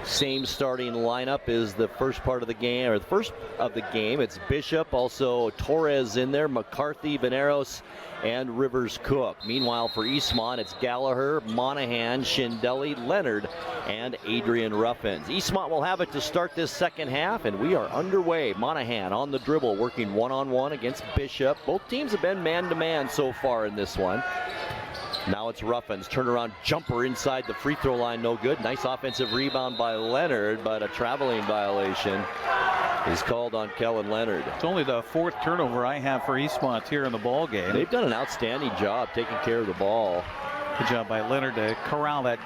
same starting lineup is the first part of the game, or the first of the game. It's Bishop, also Torres in there, McCarthy, Veneros, and Rivers Cook. Meanwhile, for Eastmont, it's Gallaher, Monahan, Shindelli, Leonard, and Adrian Ruffins. Eastmont will have it to start this second half, and we are underway. Monahan on the dribble, working one-on-one against Bishop. Both teams have been man-to-man so far in this one. Now it's Ruffins, turnaround jumper inside the free throw line, no good. Nice offensive rebound by Leonard, but a traveling violation is called on Kellen Leonard. It's only the fourth turnover I have for Eastmont here in the ball game. They've done an outstanding job taking care of the ball. Good job by Leonard to corral that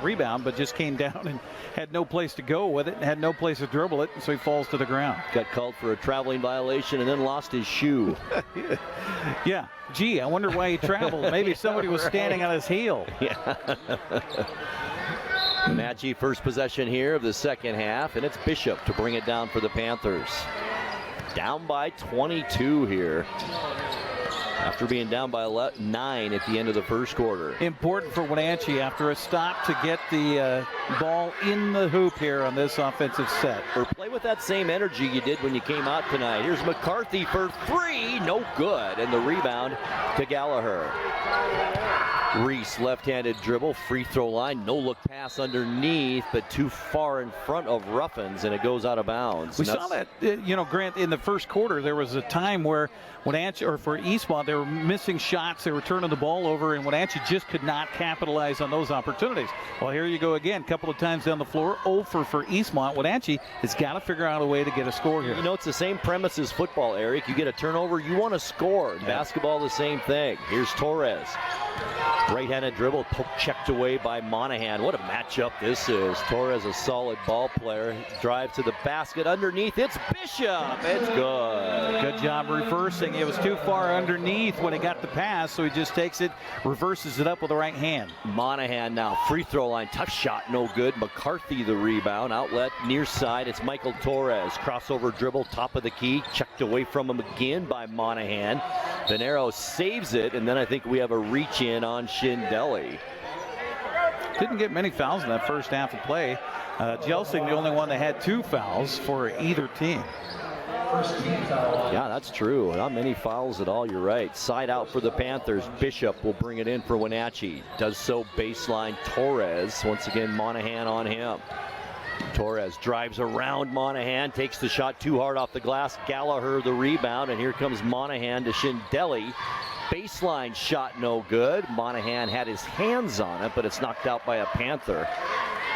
rebound, but just came down and had no place to go with it, had no place to dribble it, so he falls to the ground. Got called for a traveling violation and then lost his shoe. Yeah, gee, I wonder why he traveled. Maybe somebody was standing on his heel. Yeah. Wenatchee first possession here of the second half, and it's Bishop to bring it down for the Panthers. Down by 22 here, after being down by 9 at the end of the first quarter. Important for Wenatchee after a stop to get the ball in the hoop here on this offensive set. Or play with that same energy you did when you came out tonight. Here's McCarthy for three, no good, and the rebound to Gallaher. Reece, left-handed dribble, free throw line, no look pass underneath, but too far in front of Ruffins, and it goes out of bounds. We saw that, Grant, in the first quarter, there was a time where Wenatchee, or for Eastmont, they were missing shots, they were turning the ball over, and Wenatchee just could not capitalize on those opportunities. Well, here you go again, a couple of times down the floor, 0 for Eastmont. Wenatchee has got to figure out a way to get a score here. You know, it's the same premise as football, Eric. You get a turnover, you want to score. Yeah. Basketball, the same thing. Here's Torres. Right-handed dribble, checked away by Monahan. What a matchup this is. Torres, a solid ball player. Drive to the basket underneath. It's Bishop. It's good. Good job reversing. It was too far underneath when he got the pass, so he just takes it, reverses it up with the right hand. Monahan now, free throw line. Tough shot, no good. McCarthy the rebound. Outlet near side. It's Michael Torres. Crossover dribble, top of the key. Checked away from him again by Monahan. Venero saves it, and then I think we have a reach in on Shindelli. Didn't get many fouls in that first half of play. Jelsing, the only one that had 2 fouls for either team. Yeah, that's true. Not many fouls at all, you're right. Side out for the Panthers. Bishop will bring it in for Wenatchee. Does so baseline Torres. Once again, Monahan on him. Torres drives around Monahan, takes the shot too hard off the glass. Gallaher the rebound, and here comes Monahan to Shindelli. Baseline shot no good. Monahan had his hands on it, but it's knocked out by a Panther,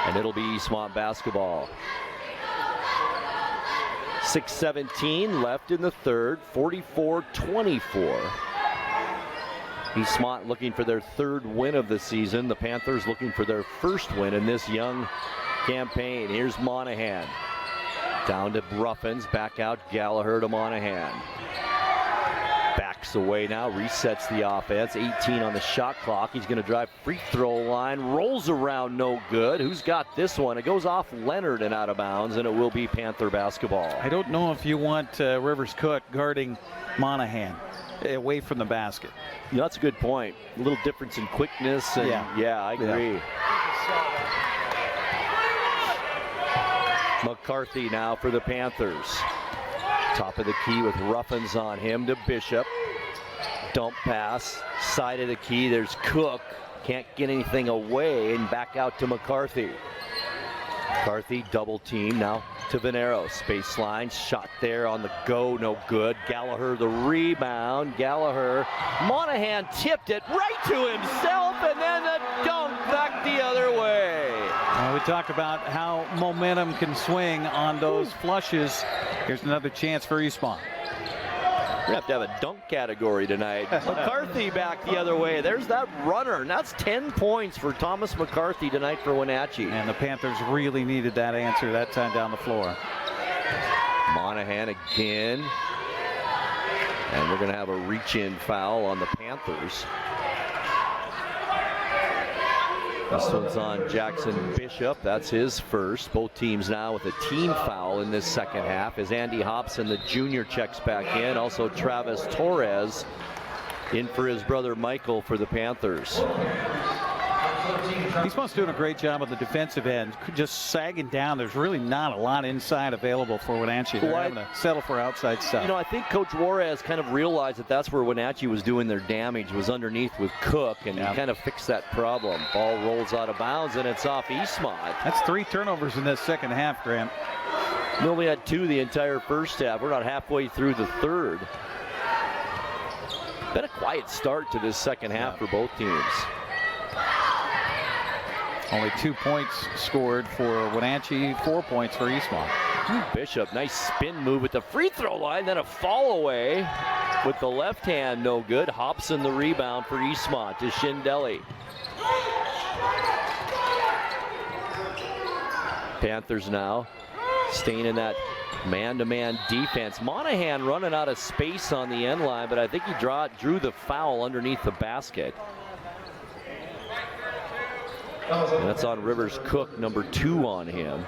and it'll be Eastmont basketball. 6:17 left in the third, 44-24. Eastmont looking for their 3rd win of the season. The Panthers looking for their 1st win in this young campaign. Here's Monahan. Down to Ruffins, back out Gallaher to Monahan. Backs away now, resets the offense. 18 on the shot clock. He's going to drive free throw line. Rolls around, no good. Who's got this one? It goes off Leonard and out of bounds, and it will be Panther basketball. I don't know if you want Rivers Cook guarding Monahan away from the basket. Yeah, that's a good point. A little difference in quickness. And yeah, I agree. Yeah. McCarthy now for the Panthers. Top of the key with Ruffins on him to Bishop. Dump pass, side of the key, there's Cook. Can't get anything away, and back out to McCarthy. McCarthy double team now to Venero. Space line, shot there on the go, no good. Gallaher the rebound. Gallaher, Monahan tipped it right to himself, and then the dunk back the other way. We talk about how momentum can swing on those flushes. Here's another chance for Eastmont. We have to have a dunk category tonight. McCarthy back the other way. There's that runner, and that's 10 points for Thomas McCarthy tonight for Wenatchee. And the Panthers really needed that answer that time down the floor. Monahan again. And we're going to have a reach-in foul on the Panthers. This one's on Jackson Bishop. That's his first. Both teams now with a team foul in this second half as Andy Hobson, the junior, checks back in. Also Travis Torres in for his brother Michael for the Panthers. Eastmont's doing a great job on the defensive end, just sagging down. There's really not a lot inside available for Wenatchee. They're having to settle for outside stuff. You know, I think Coach Juarez kind of realized that that's where Wenatchee was doing their damage, was underneath with Cook, and he kind of fixed that problem. Ball rolls out of bounds, and it's off Eastmont. That's 3 turnovers in this second half, Grant. We only had 2 the entire first half. We're not halfway through the third. Been a quiet start to this second half for both teams. Only 2 points scored for Wenatchee, 4 points for Eastmont. Bishop, nice spin move at the free throw line, then a fall away with the left hand, no good. Hobson the rebound for Eastmont to Schindele. Panthers now staying in that man-to-man defense. Monahan running out of space on the end line, but I think he drew the foul underneath the basket. And that's on Rivers Cook, number 2 on him.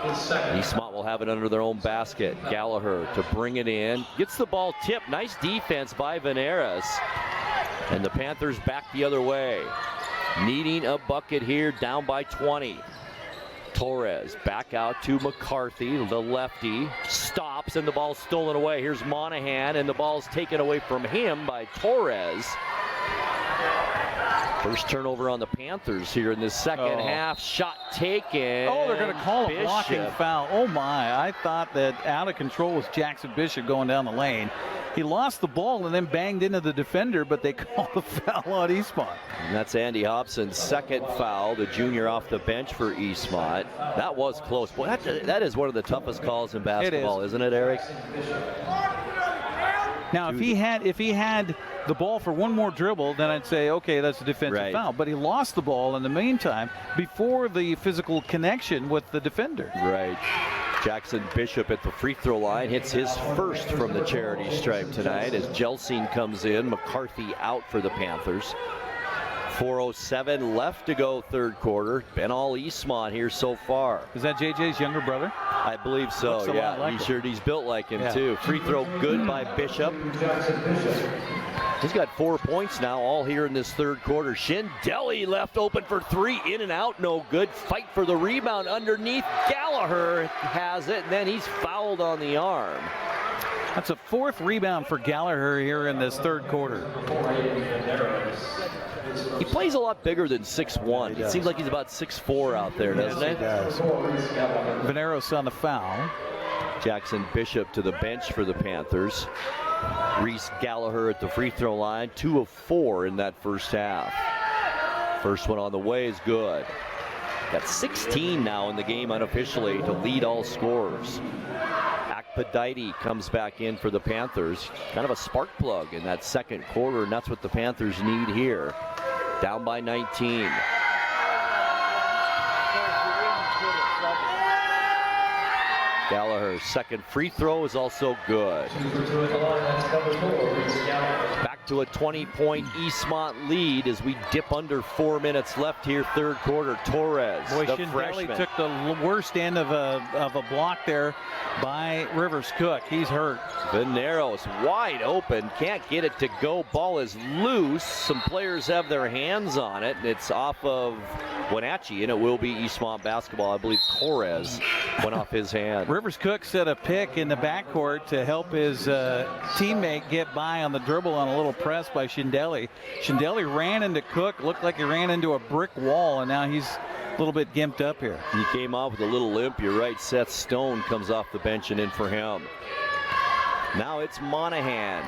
Eastmont will have it under their own basket. Gallaher to bring it in. Gets the ball tipped. Nice defense by Veneras. And the Panthers back the other way. Needing a bucket here, down by 20. Torres back out to McCarthy, the lefty. Stops, and the ball's stolen away. Here's Monahan, and the ball's taken away from him by Torres. First turnover on the Panthers here in this second half. Shot taken. Oh, they're going to call a blocking Bishop. foul. Oh, my. I thought that out of control was Jackson Bishop going down the lane. He lost the ball and then banged into the defender, but they called the foul on Eastmont. And that's Andy Hobson's second foul, the junior off the bench for Eastmont. That was close. Boy, that is one of the toughest calls in basketball, isn't it, Eric? Now, if he had the ball for one more dribble, then I'd say, okay, that's a defensive foul. But he lost the ball in the meantime before the physical connection with the defender. Right. Jackson Bishop at the free throw line hits his first from the charity stripe tonight as Jelsing comes in. McCarthy out for the Panthers. 4:07 left to go third quarter. Been all Eastmont here so far. Is that JJ's younger brother? I believe so, Looks a lot like he's built like him too. Free throw good by Bishop. He's got 4 points now, all here in this third quarter. Schindele left open for 3, in and out, no good. Fight for the rebound underneath. Gallaher has it, and then he's fouled on the arm. That's a 4th rebound for Gallaher here in this third quarter. He plays a lot bigger than 6'1". It seems like he's about 6'4" out there, doesn't it? He does. Veneros on the foul. Jackson Bishop to the bench for the Panthers. Reece Gallaher at the free throw line, 2 of 4 in that first half. First one on the way is good. Got 16 now in the game unofficially to lead all scorers. Akpedite comes back in for the Panthers. Kind of a spark plug in that second quarter, and that's what the Panthers need here. Down by 19. Gallaher's second free throw is also good. Back to a 20-point Eastmont lead as we dip under 4 minutes left here, third quarter. Torres, Boy, the Schindele freshman. took the worst end of a block there by Rivers Cook. He's hurt. Veneros wide open, can't get it to go. Ball is loose. Some players have their hands on it, and it's off of Wenatchee, and it will be Eastmont basketball. I believe Torres went off his hand. Rivers Cook set a pick in the backcourt to help his teammate get by on the dribble on a little press by Schindele. Schindele ran into Cook, looked like he ran into a brick wall, and now he's a little bit gimped up here. He came off with a little limp. You're right. Seth Stone comes off the bench and in for him. Now it's Monahan.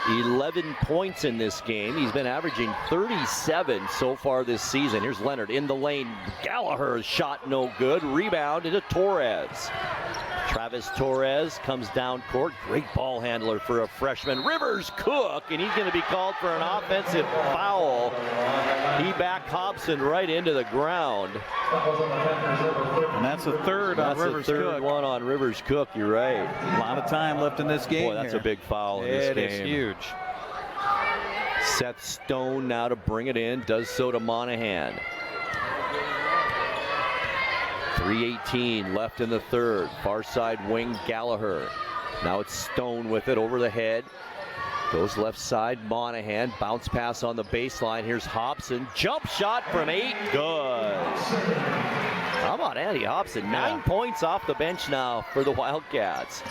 11 points in this game. He's been averaging 37 so far this season. Here's Leonard in the lane. Gallaher's shot no good. Rebound into Torres. Travis Torres comes down court. Great ball handler for a freshman. Rivers Cook, and he's going to be called for an offensive foul. He backed Hobson right into the ground. And that's a third on Rivers Cook. That's the third one on Rivers Cook, you're right. A lot of time left in this game. Boy, that's a big foul in this game. It is huge. Seth Stone now to bring it in, does so to Monahan. 3:18 left in the third. Far side wing, Gallaher. Now it's Stone with it over the head. Goes left side, Monahan. Bounce pass on the baseline. Here's Hobson. Jump shot from 8. Good. How about Andy Hobson? 9 points off the bench now for the Wildcats.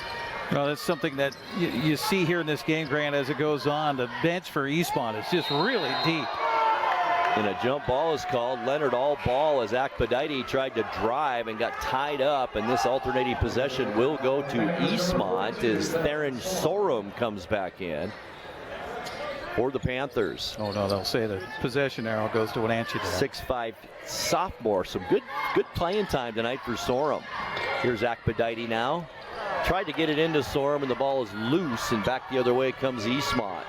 Well, that's something that you see here in this game, Grant, as it goes on. The bench for Eastmont is just really deep. And a jump ball is called. Leonard all ball as Akpedite tried to drive and got tied up. And this alternating possession will go to Eastmont as Theron Sorum comes back in for the Panthers. Oh, no, they'll say the possession arrow goes to Wenatchee. 6'5" sophomore. Some good playing time tonight for Sorum. Here's Akpedite now. Tried to get it into Sorum, and the ball is loose, and back the other way comes Eastmont.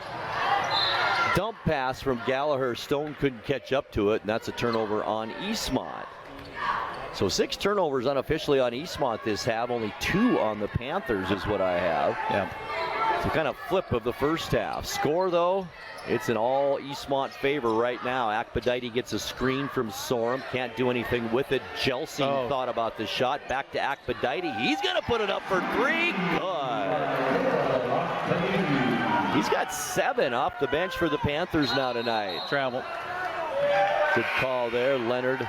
Dump pass from Gallaher. Stone couldn't catch up to it, and that's a turnover on Eastmont. So 6 turnovers unofficially on Eastmont this half. Only 2 on the Panthers is what I have. Yeah. So kind of flip of the first half. Score, though, it's in all Eastmont favor right now. Akpedite gets a screen from Sorum. Can't do anything with it. Jelsing thought about the shot. Back to Akpedite. He's going to put it up for 3. Good. He's got 7 off the bench for the Panthers now tonight. Travel. Good call there. Leonard.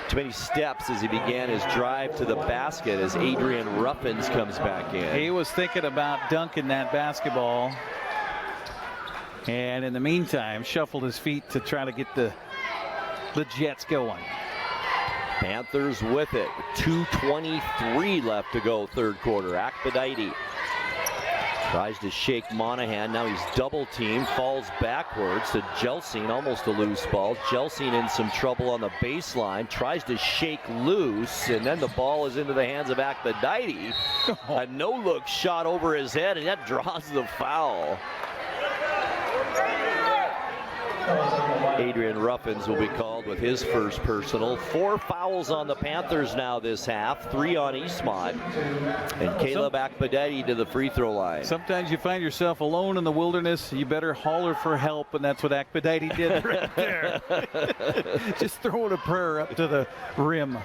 Too many steps as he began his drive to the basket as Adrian Ruffins comes back in. He was thinking about dunking that basketball. And in the meantime, shuffled his feet to try to get the Jets going. Panthers with it. 2:23 left to go third quarter. Akpedite tries to shake Monahan. Now he's double teamed, falls backwards to Jelsing, almost a loose ball. Jelsing in some trouble on the baseline, tries to shake loose, and then the ball is into the hands of Akpedite. A no-look shot over his head, and that draws the foul. Adrian Ruffins will be called with his first personal. 4 fouls on the Panthers now this half, 3 on Eastmont. And Caleb Akpedite to the free throw line. Sometimes you find yourself alone in the wilderness. You better holler for help, and that's what Akpedite did right there. Just throwing a prayer up to the rim.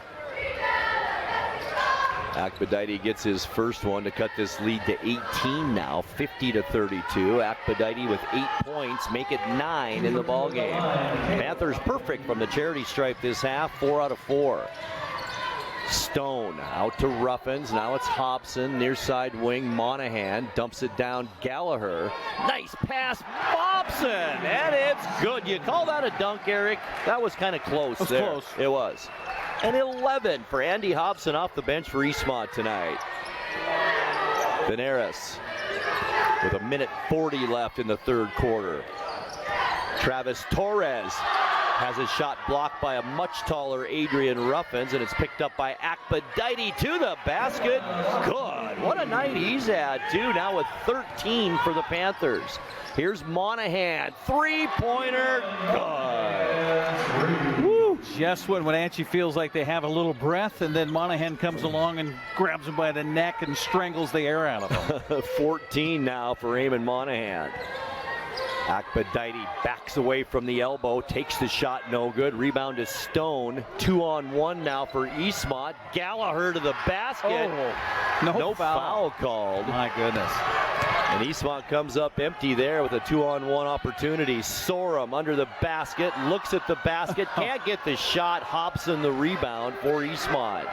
Akpedite gets his first one to cut this lead to 18 now, 50-32. Akpedite with 8 points, make it 9 in the ballgame. Panthers perfect from the charity stripe this half, 4 out of 4. Stone out to Ruffins. Now it's Hobson, near side wing. Monahan dumps it down. Gallaher. Nice pass, Hobson, and it's good. You call that a dunk, Eric? That was kind of close there. Close. It was. And 11 for Andy Hobson off the bench for Eastmont tonight. Veneris with 1:40 left in the third quarter. Travis Torres has his shot blocked by a much taller Adrian Ruffins, and it's picked up by Akpedite to the basket. Good. What a night he's had, too, now with 13 for the Panthers. Here's Monahan. Three-pointer. Good. Woo. Just when Wenatchee feels like they have a little breath, and then Monahan comes along and grabs him by the neck and strangles the air out of him. 14 now for Eamon Monahan. Akpedite backs away from the elbow, takes the shot, no good. Rebound to Stone. 2-on-1 now for Eastmont. Gallaher to the basket. No foul called. My goodness. And Eastmont comes up empty there with a 2-on-1 opportunity. Sorum under the basket, looks at the basket, can't get the shot. Hobson the rebound for Eastmont.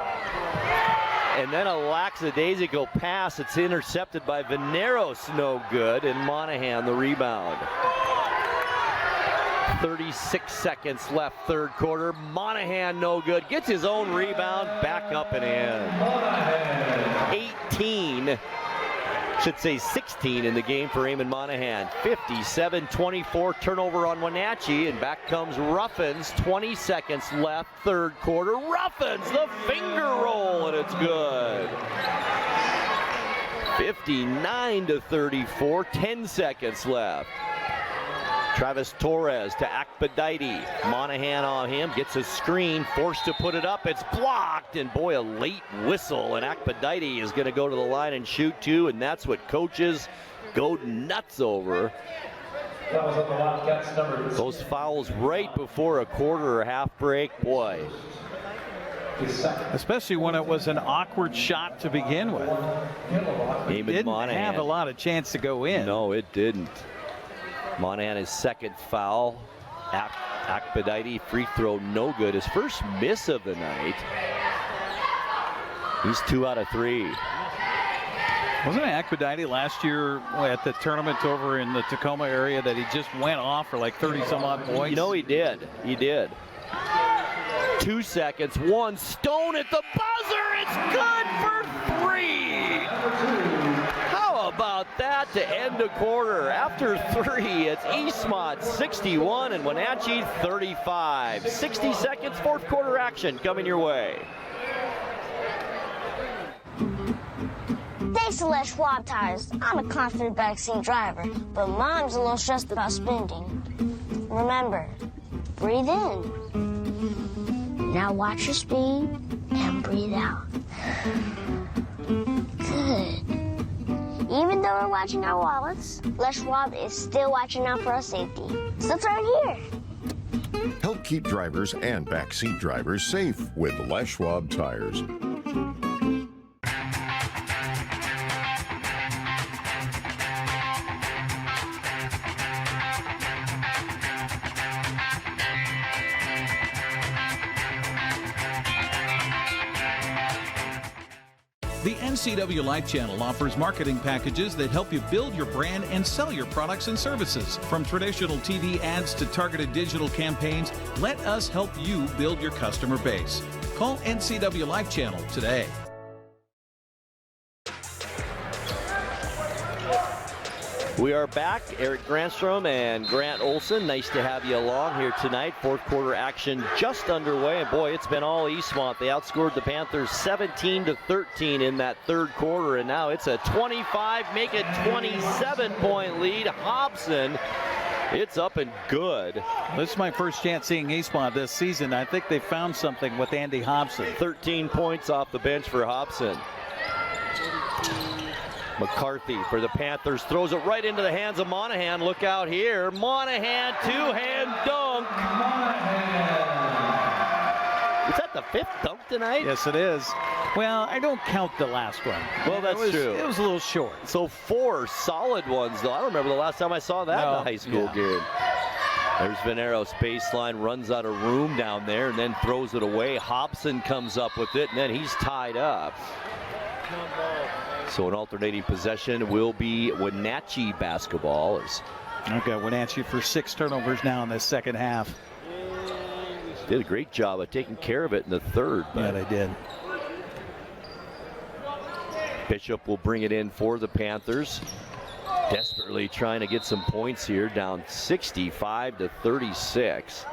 And then a lackadaisical pass. It's intercepted by Veneros, no good, and Monahan the rebound. 36 seconds left third quarter. Monahan no good. Gets his own rebound, back up and in. 18. Should say 16 in the game for Eamon Monahan. 57-24 turnover on Wenatchee, and back comes Ruffins. 20 seconds left, third quarter. Ruffins, the finger roll, and it's good. 59-34, 10 seconds left. Travis Torres to Akbadite. Monahan on him, gets a screen, forced to put it up. It's blocked, and boy, a late whistle. And Akbadite is going to go to the line and shoot two, and that's what coaches go nuts over. Those fouls right before a quarter or half break, boy. Especially when it was an awkward shot to begin with. It didn't have a lot of chance to go in. No, it didn't. Monahan, his second foul. Akbadite, free throw, no good. His first miss of the night. He's 2 out of 3. Wasn't it Akbadite last year at the tournament over in the Tacoma area that he just went off for like 30-some-odd points? You know, he did. He did. 2 seconds. One. Stone at the buzzer. It's good for 3. How about that to end a quarter? After 3, it's Eastmont 61 and Wenatchee 35. 60 seconds, fourth quarter action coming your way. Thanks to Les Schwab tires, I'm a confident backseat driver, but Mom's a little stressed about spending. Remember, breathe in. Now watch your speed and breathe out. Good. Even though we're watching our wallets, Les Schwab is still watching out for our safety. So turn here. Help keep drivers and backseat drivers safe with Les Schwab tires. The NCWLIFE Channel offers marketing packages that help you build your brand and sell your products and services. From traditional TV ads to targeted digital campaigns, let us help you build your customer base. Call NCWLIFE Channel today. We are back. Eric Granstrom and Grant Olson. Nice to have you along here tonight. Fourth quarter action just underway. And boy, it's been all Eastmont. They outscored the Panthers 17-13 in that third quarter. And now it's a 25, make it 27-point lead. Hobson, it's up and good. This is my first chance seeing Eastmont this season. I think they found something with Andy Hobson. 13 points off the bench for Hobson. McCarthy for the Panthers throws it right into the hands of Monahan. Look out here. Monahan, two-hand dunk. Is that the 5th dunk tonight? Yes, it is. Well, I don't count the last one. Well, that's true. It was a little short. So 4 solid ones, though. I don't remember the last time I saw that in a high school game. There's Veneros baseline, runs out of room down there, and then throws it away. Hobson comes up with it, and then he's tied up. So an alternating possession will be Wenatchee basketball. I've got Wenatchee for 6 turnovers now in the second half. Did a great job of taking care of it in the third. Yeah, they did. Bishop will bring it in for the Panthers. Desperately trying to get some points here, down 65-36.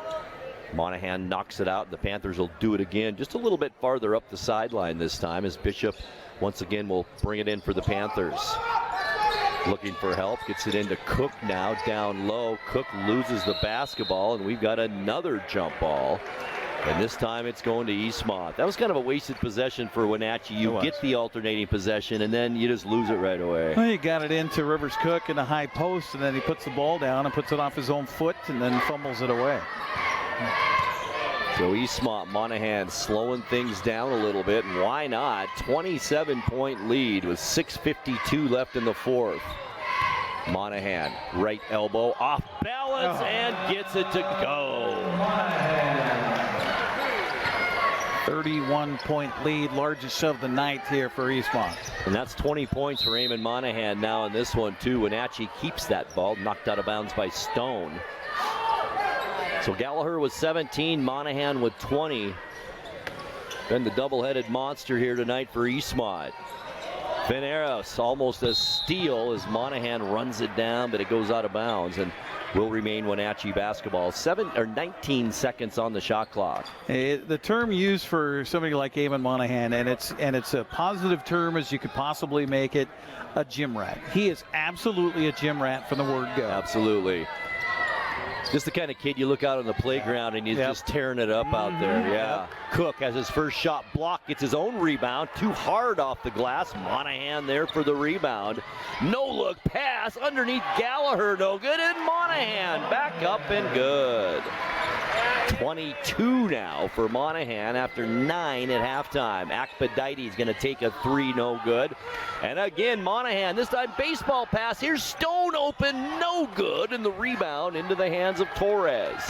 Monahan knocks it out. The Panthers will do it again, just a little bit farther up the sideline this time, as Bishop once again will bring it in for the Panthers. Looking for help, gets it into Cook now, down low. Cook loses the basketball, and we've got another jump ball. And this time it's going to Eastmont. That was kind of a wasted possession for Wenatchee. You get the alternating possession, and then you just lose it right away. Well, he got it into Rivers Cook in the high post, and then he puts the ball down and puts it off his own foot and then fumbles it away. So Eastmont, Monahan slowing things down a little bit, and why not? 27-point lead with 6:52 left in the fourth. Monahan, right elbow, off balance, and gets it to go. 31-point lead, largest of the night here for Eastmont. And that's 20 points for Eamon Monahan now in this one, too. Wenatchee keeps that ball, knocked out of bounds by Stone. So Gallaher with 17, Monahan with 20. Been the double-headed monster here tonight for Eastmont. Veneros almost a steal as Monahan runs it down, but it goes out of bounds. And will remain Wenatchee basketball. 19 seconds on the shot clock. The term used for somebody like Eamon Monahan, and it's a positive term as you could possibly make it, a gym rat. He is absolutely a gym rat from the word go. Absolutely. Just the kind of kid you look out on the playground and he's just tearing it up out there. Yeah. Cook has his first shot blocked, gets his own rebound, too hard off the glass. Monahan there for the rebound. No look pass underneath Gallaher, no good, and Monahan back up and good. 22 now for Monahan after 9 at halftime. Akpedite is going to take a 3, no good. And again, Monahan, this time baseball pass. Here's Stone open, no good, and the rebound into the hands of Torres.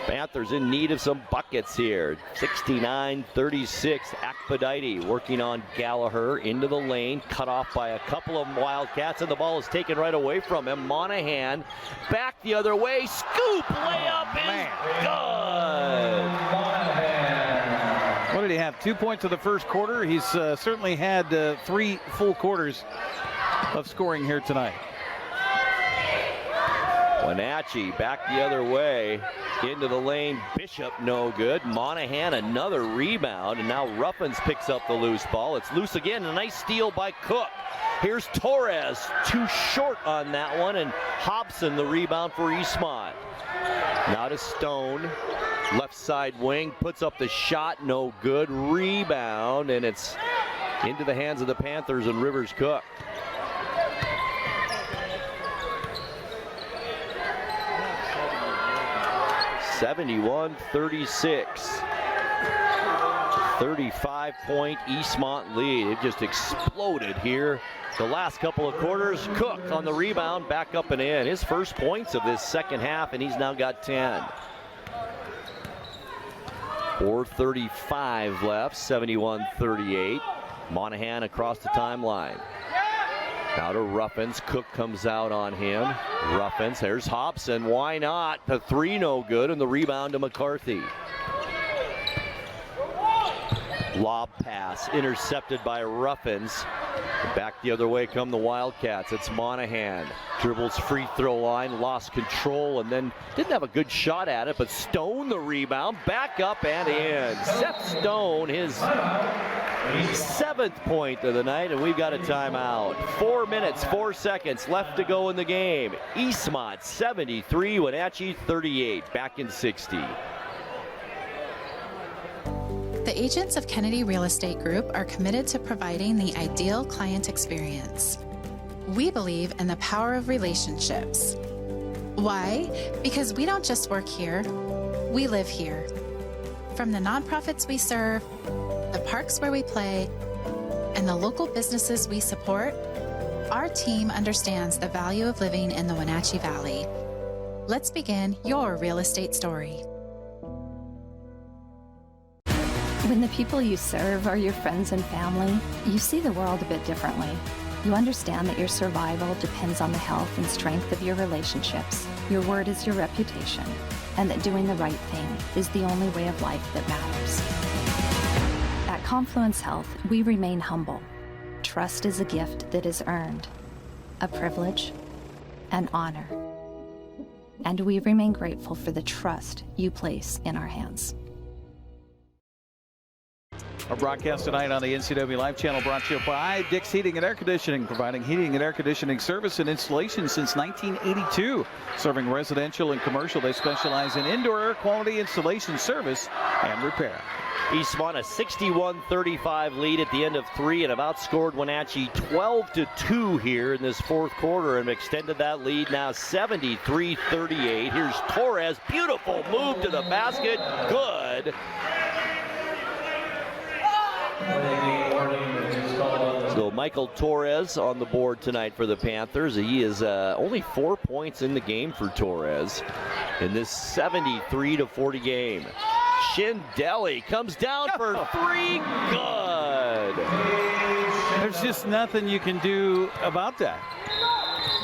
Panthers in need of some buckets here. 69-36, Akpedite working on Gallaher into the lane, cut off by a couple of Wildcats, and the ball is taken right away from him. Monahan back the other way, scoop, layup is good. What did he have? 2 points in the first quarter. He's certainly had 3 full quarters of scoring here tonight. Wenatchee back the other way into the lane. Bishop no good. Monahan another rebound, and now Ruffins picks up the loose ball. It's loose again. A nice steal by Cook. Here's Torres, too short on that one, and Hobson the rebound for Eastmont. Now to Stone, left side wing, puts up the shot, no good. Rebound, and it's into the hands of the Panthers and Rivers Cook. (71-36). 35-point Eastmont lead. It just exploded here the last couple of quarters. Cook on the rebound, back up and in. His first points of this second half, and he's now got 10. 4:35 left, 71-38. Monahan across the timeline. Now to Ruffins. Cook comes out on him. Ruffins, there's Hobson. Why not? The 3 no good, and the rebound to McCarthy. Lob pass intercepted by Ruffins. Back the other way come the Wildcats. It's Monahan. Dribbles free throw line, lost control, and then didn't have a good shot at it, but Stone the rebound, back up and in. Seth Stone, his 7th point of the night, and we've got a timeout. 4 minutes, 4 seconds left to go in the game. Eastmont 73, Wenatchee 38, back in 60. The agents of Kennedy Real Estate Group are committed to providing the ideal client experience. We believe in the power of relationships. Why? Because we don't just work here, we live here. From the nonprofits we serve, the parks where we play, and the local businesses we support, our team understands the value of living in the Wenatchee Valley. Let's begin your real estate story. When the people you serve are your friends and family, you see the world a bit differently. You understand that your survival depends on the health and strength of your relationships. Your word is your reputation, and that doing the right thing is the only way of life that matters. At Confluence Health, we remain humble. Trust is a gift that is earned, a privilege, an honor. And we remain grateful for the trust you place in our hands. Our broadcast tonight on the NCWLIFE Channel brought to you by Dick's Heating and Air Conditioning, providing heating and air conditioning service and installation since 1982. Serving residential and commercial, they specialize in indoor air quality installation service and repair. Eastmont a 61-35 lead at the end of 3 and have outscored Wenatchee 12-2 here in this fourth quarter and extended that lead now 73-38. Here's Torres, beautiful move to the basket, good. So Michael Torres on the board tonight for the Panthers. He is only 4 points in the game for Torres in this 73-40 game. Schindele comes down for 3, good. There's just nothing you can do about that.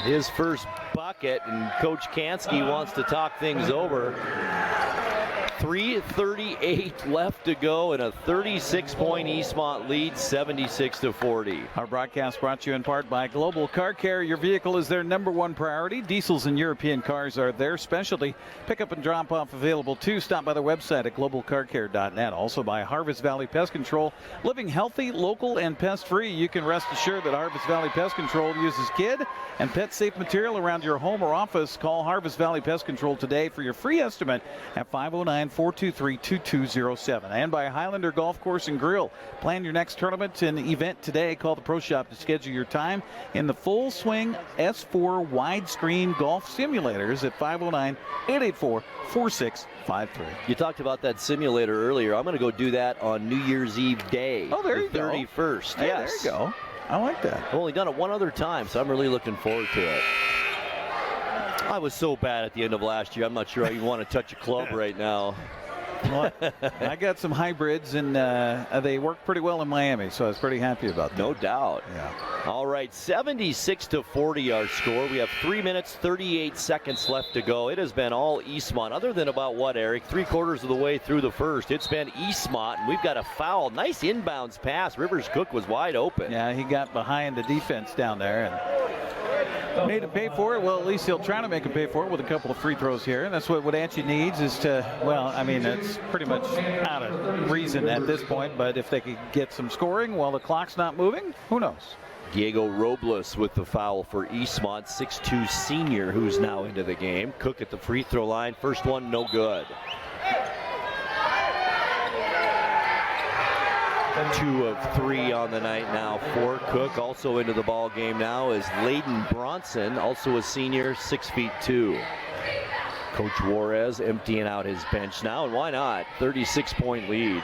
His first bucket, and Coach Kansky wants to talk things over. 3:38 left to go, and a 36-point Eastmont lead, 76-40. Our broadcast brought to you in part by Global Car Care. Your vehicle is their #1 priority. Diesels and European cars are their specialty. Pick-up and drop-off available too. Stop by their website at globalcarcare.net. Also by Harvest Valley Pest Control. Living healthy, local, and pest-free. You can rest assured that Harvest Valley Pest Control uses kid and pet-safe material around your home or office. Call Harvest Valley Pest Control today for your free estimate at 509-423-2207. And by Highlander Golf Course and Grill. Plan your next tournament and event today. Call the Pro Shop to schedule your time in the Full Swing S4 widescreen golf simulators at 509-884-4653. You talked about that simulator earlier. I'm going to go do that on New Year's Eve day. Oh, there you go. 31st. Hey, yes. There you go. I like that. I've only done it one other time, so I'm really looking forward to it. I was so bad at the end of last year. I'm not sure I even want to touch a club right now. Well, I got some hybrids, and they work pretty well in Miami, so I was pretty happy about that. No doubt. Yeah. All right, 76-40 our score. We have 3 minutes, 38 seconds left to go. It has been all Eastmont, other than about what, Eric? 3/4 of the way through the first. It's been Eastmont, and we've got a foul. Nice inbounds pass. Rivers Cook was wide open. Yeah, he got behind the defense down there and made him pay for it. Well, at least he'll try to make him pay for it with a couple of free throws here. And that's what Wenatchee needs is to, well, I mean, it's pretty much out of reason at this point. But if they could get some scoring while the clock's not moving, who knows? Diego Robles with the foul for Eastmont, 6'2" senior who's now into the game. Cook at the free throw line. First one, no good. 2 of 3 on the night now for Cook. Also into the ball game now is Layden Bronson, also a senior, 6'2". Coach Juarez emptying out his bench now, and why not? 36-point lead.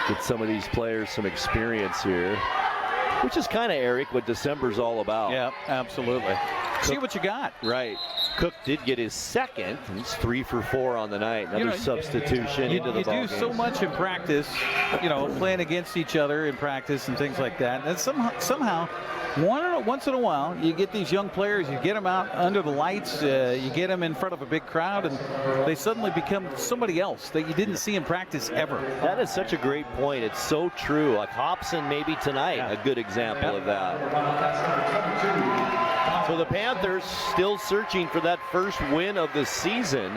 Get some of these players some experience here, which is kind of, Eric, what December's all about. Yeah, absolutely. See what you got. Right. Cook did get his second. He's 3 for 4 on the night. Another substitution into the ball You do game. so much in practice, playing against each other in practice and things like that. And somehow, once in a while, you get these young players, you get them out under the lights, you get them in front of a big crowd, and they suddenly become somebody else that you didn't see in practice ever. That is such a great point. It's so true. Like Hobson maybe tonight, a good example of that. So the Panthers still searching for that first win of the season.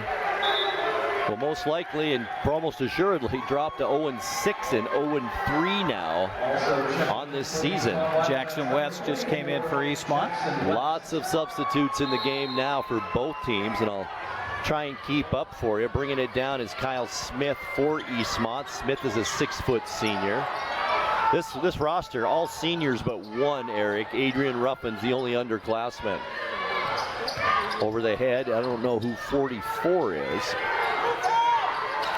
Will most likely and almost assuredly drop to 0-6 and 0-3 now on this season. Jackson West just came in for Eastmont. Lots of substitutes in the game now for both teams, and I'll try and keep up for you. Bringing it down is Kyle Smith for Eastmont. Smith is a 6-foot senior. This roster, all seniors but one, Eric. Adrian Ruffin's the only underclassman. Over the head, I don't know who 44 is.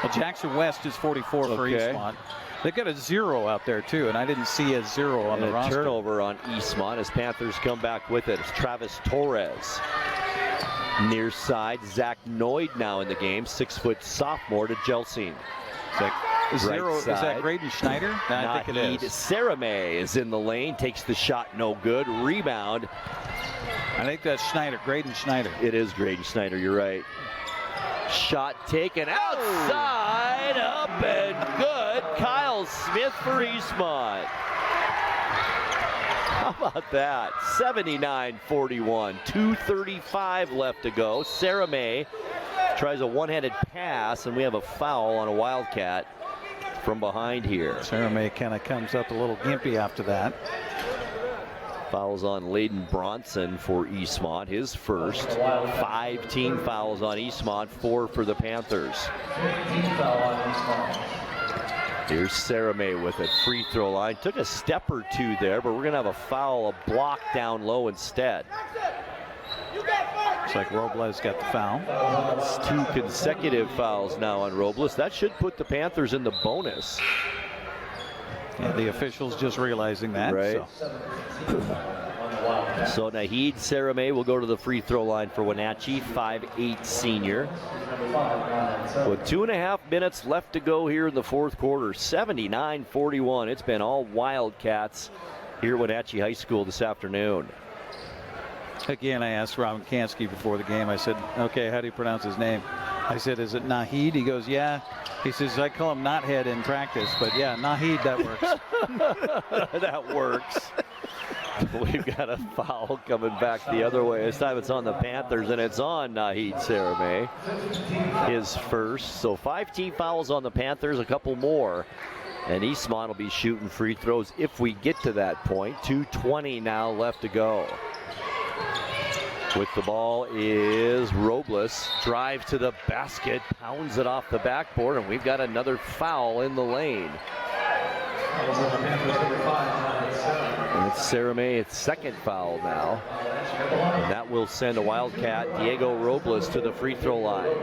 Well, Jackson West is 44 for Eastmont. They've got a 0 out there, too, and I didn't see a 0 on the roster. Turnover on Eastmont as Panthers come back with it. It's Travis Torres. Near side, Zach Noyd now in the game. 6-foot sophomore to Jelsing. Zero, is that Graydon Schneider? No, I think it is. Sarah May is in the lane, takes the shot, no good. Rebound. I think that's Schneider, Graydon Schneider. It is Graydon Schneider, you're right. Shot taken outside, up and good. Kyle Smith for Eastmont. How about that? 79-41, 2:35 left to go. Sarah May tries a one-handed pass, and we have a foul on a Wildcat from behind here. Sarah May kind of comes up a little gimpy after that. Fouls on Layden Bronson for Eastmont, his first. 5 team fouls on Eastmont, 4 for the Panthers. Here's Sarah May with it, free throw line. Took a step or two there, but we're going to have a foul, a block down low instead. Looks like Robles got the foul. It's 2 consecutive fouls now on Robles. That should put the Panthers in the bonus. Yeah, the officials just realizing that. Right. So Naheed Sarah May will go to the free throw line for Wenatchee, 5'8" senior. With 2.5 minutes left to go here in the fourth quarter, 79-41. It's been all Wildcats here at Wenatchee High School this afternoon. Again, I asked Robin Kansky before the game. I said, okay, how do you pronounce his name? I said, is it Naheed? He goes, yeah. He says, I call him Knothead in practice, but yeah, Naheed, that works. That works. We've got a foul coming back the other way. This time it's on the Panthers, and it's on Naheed Saramay, his first. So 5 team fouls on the Panthers, a couple more. And Eastmont will be shooting free throws if we get to that point. 2:20 now left to go. With the ball is Robles. Drives to the basket, pounds it off the backboard, and we've got another foul in the lane. And it's Saramay's second foul now. And that will send a Wildcat, Diego Robles, to the free throw line.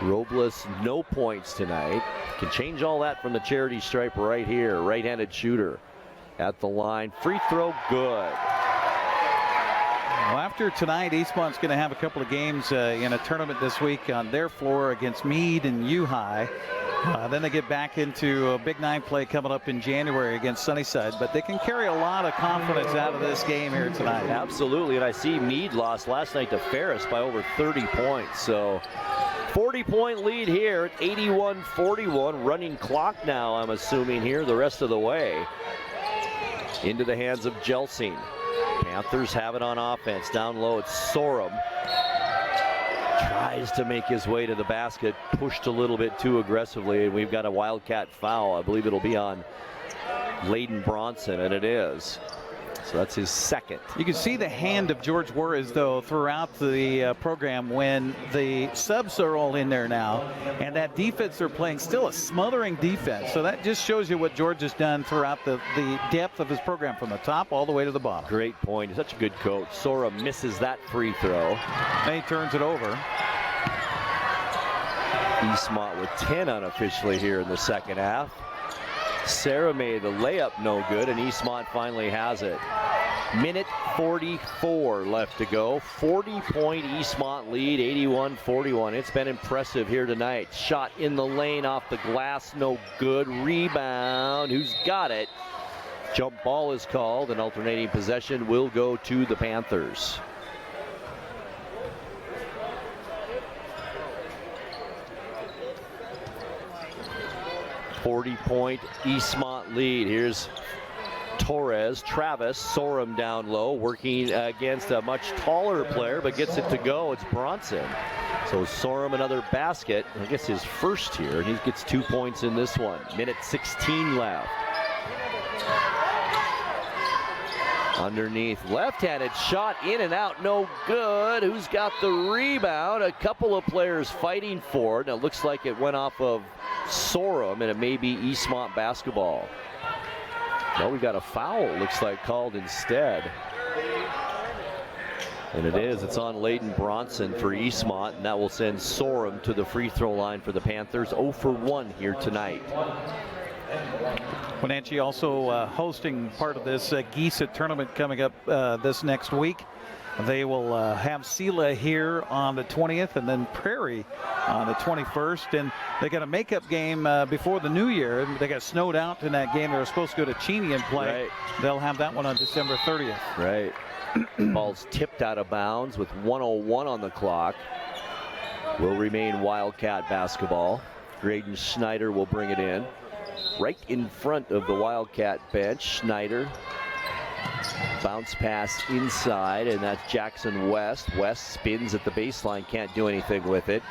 Robles, no points tonight. Can change all that from the charity stripe right here. Right-handed shooter at the line. Free throw, good. Well, after tonight, Eastmont's going to have a couple of games in a tournament this week on their floor against Meade and U-High. Then they get back into a Big 9 play coming up in January against Sunnyside, but they can carry a lot of confidence out of this game here tonight. Absolutely, and I see Meade lost last night to Ferris by over 30 points, so 40-point lead here at 81-41. Running clock now, I'm assuming, here the rest of the way. Into the hands of Jelsing. Panthers have it on offense. Down low, it's Sorum. Tries to make his way to the basket, pushed a little bit too aggressively, and we've got a Wildcat foul. I believe it'll be on Layden Bronson, and it is. So that's his second. You can see the hand of George Juarez, though, throughout the program when the subs are all in there now, and that defense they're playing still a smothering defense. So that just shows you what George has done throughout the depth of his program from the top all the way to the bottom. Great point. He's such a good coach. Sora misses that free throw. And he turns it over. Eastmont with 10 unofficially here in the second half. Saramay, the layup, no good, and Eastmont finally has it. Minute 44 left to go. 40-point Eastmont lead, 81-41. It's been impressive here tonight. Shot in the lane off the glass, no good. Rebound, who's got it? Jump ball is called, and alternating possession will go to the Panthers. .40 Eastmont lead. Here's Torres, Travis, Sorum down low, working against a much taller player, but gets it to go. It's Bronson. So Sorum another basket. I guess his first here, and he gets 2 points in this one. Minute 16 left. Underneath, left-handed shot, in and out, no good. Who's got the rebound? A couple of players fighting for it. Now it looks like it went off of Sorum, and it may be Eastmont basketball. Well, we got a foul, it looks like, called instead. And it is. It's on Layden Bronson for Eastmont, and that will send Sorum to the free throw line for the Panthers. 0 for 1 here tonight. Wenatchee also hosting part of this GISA tournament coming up this next week. They will have Sela here on the 20th and then Prairie on the 21st. And they got a makeup game before the new year. They got snowed out in that game. They were supposed to go to Cheney and play. Right. They'll have that one on December 30th. Right. Ball's tipped out of bounds with 1:01 on the clock. Will remain Wildcat basketball. Graydon Schneider will bring it in. Right in front of the Wildcat bench, Schneider. Bounce pass inside, and that's Jackson West. West spins at the baseline, can't do anything with it.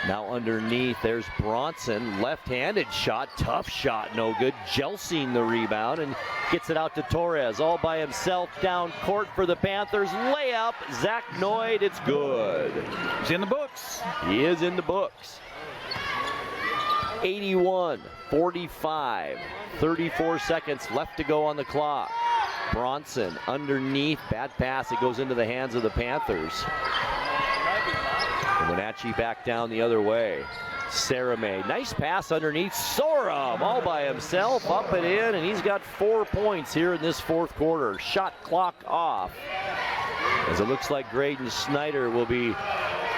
Now underneath, there's Bronson. Left-handed shot, tough shot, no good. Jelsing the rebound and gets it out to Torres. All by himself down court for the Panthers. Layup, Zach Noyd, it's good. He's in the books. He is in the books. 81-45. 34 seconds left to go on the clock. Bronson underneath, bad pass. It goes into the hands of the Panthers. And Wenatchee back down the other way. Saramay, nice pass underneath. Sorum all by himself, up and in, and he's got 4 points here in this fourth quarter. Shot clock off. As it looks like Graydon Schneider will be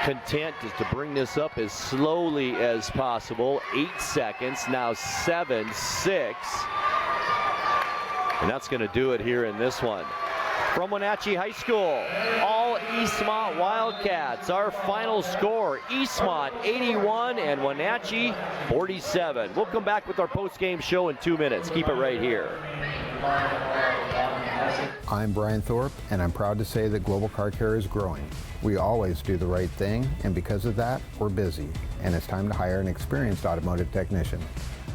content to bring this up as slowly as possible. 8 seconds, now 7-6. And that's going to do it here in this one. From Wenatchee High School, all Eastmont Wildcats. Our final score, Eastmont 81 and Wenatchee 47. We'll come back with our post-game show in 2 minutes. Keep it right here. I'm Brian Thorpe, and I'm proud to say that Global Car Care is growing. We always do the right thing, and because of that, we're busy, and it's time to hire an experienced automotive technician.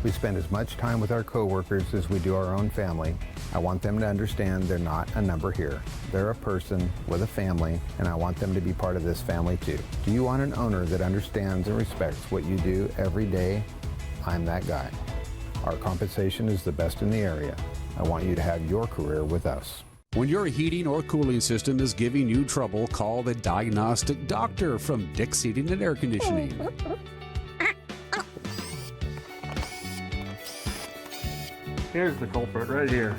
We spend as much time with our coworkers as we do our own family. I want them to understand they're not a number here. They're a person with a family, and I want them to be part of this family too. Do you want an owner that understands and respects what you do every day? I'm that guy. Our compensation is the best in the area. I want you to have your career with us. When your heating or cooling system is giving you trouble, call the diagnostic doctor from Dick's Heating and Air Conditioning. Here's the culprit right here.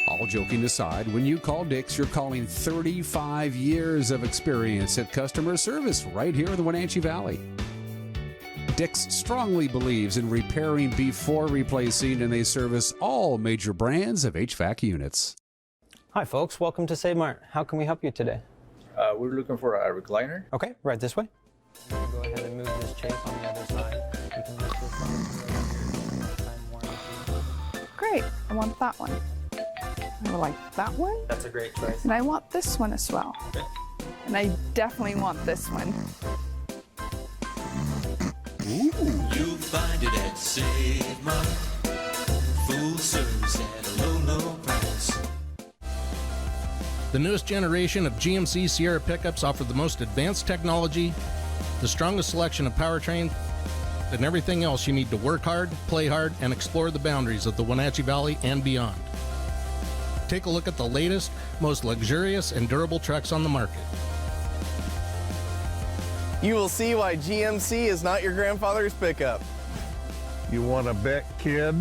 All joking aside, when you call Dick's, you're calling 35 years of experience at customer service right here in the Wenatchee Valley. Dick's strongly believes in repairing before replacing, and they service all major brands of HVAC units. Hi folks, welcome to Save Mart. How can we help you today? We're looking for a recliner. Okay, right this way. Go ahead and move this chase on the other side. We can lift this up. Time warranty. Great, I want that one. I would like that one. That's a great choice. And I want this one as well. Okay. And I definitely want this one. You'll find it at Save Mart. Full service at a low, low price. The newest generation of GMC Sierra pickups offer the most advanced technology, the strongest selection of powertrain, and everything else you need to work hard, play hard, and explore the boundaries of the Wenatchee Valley and beyond. Take a look at the latest, most luxurious and durable trucks on the market. You will see why GMC is not your grandfather's pickup. You want to bet, kid?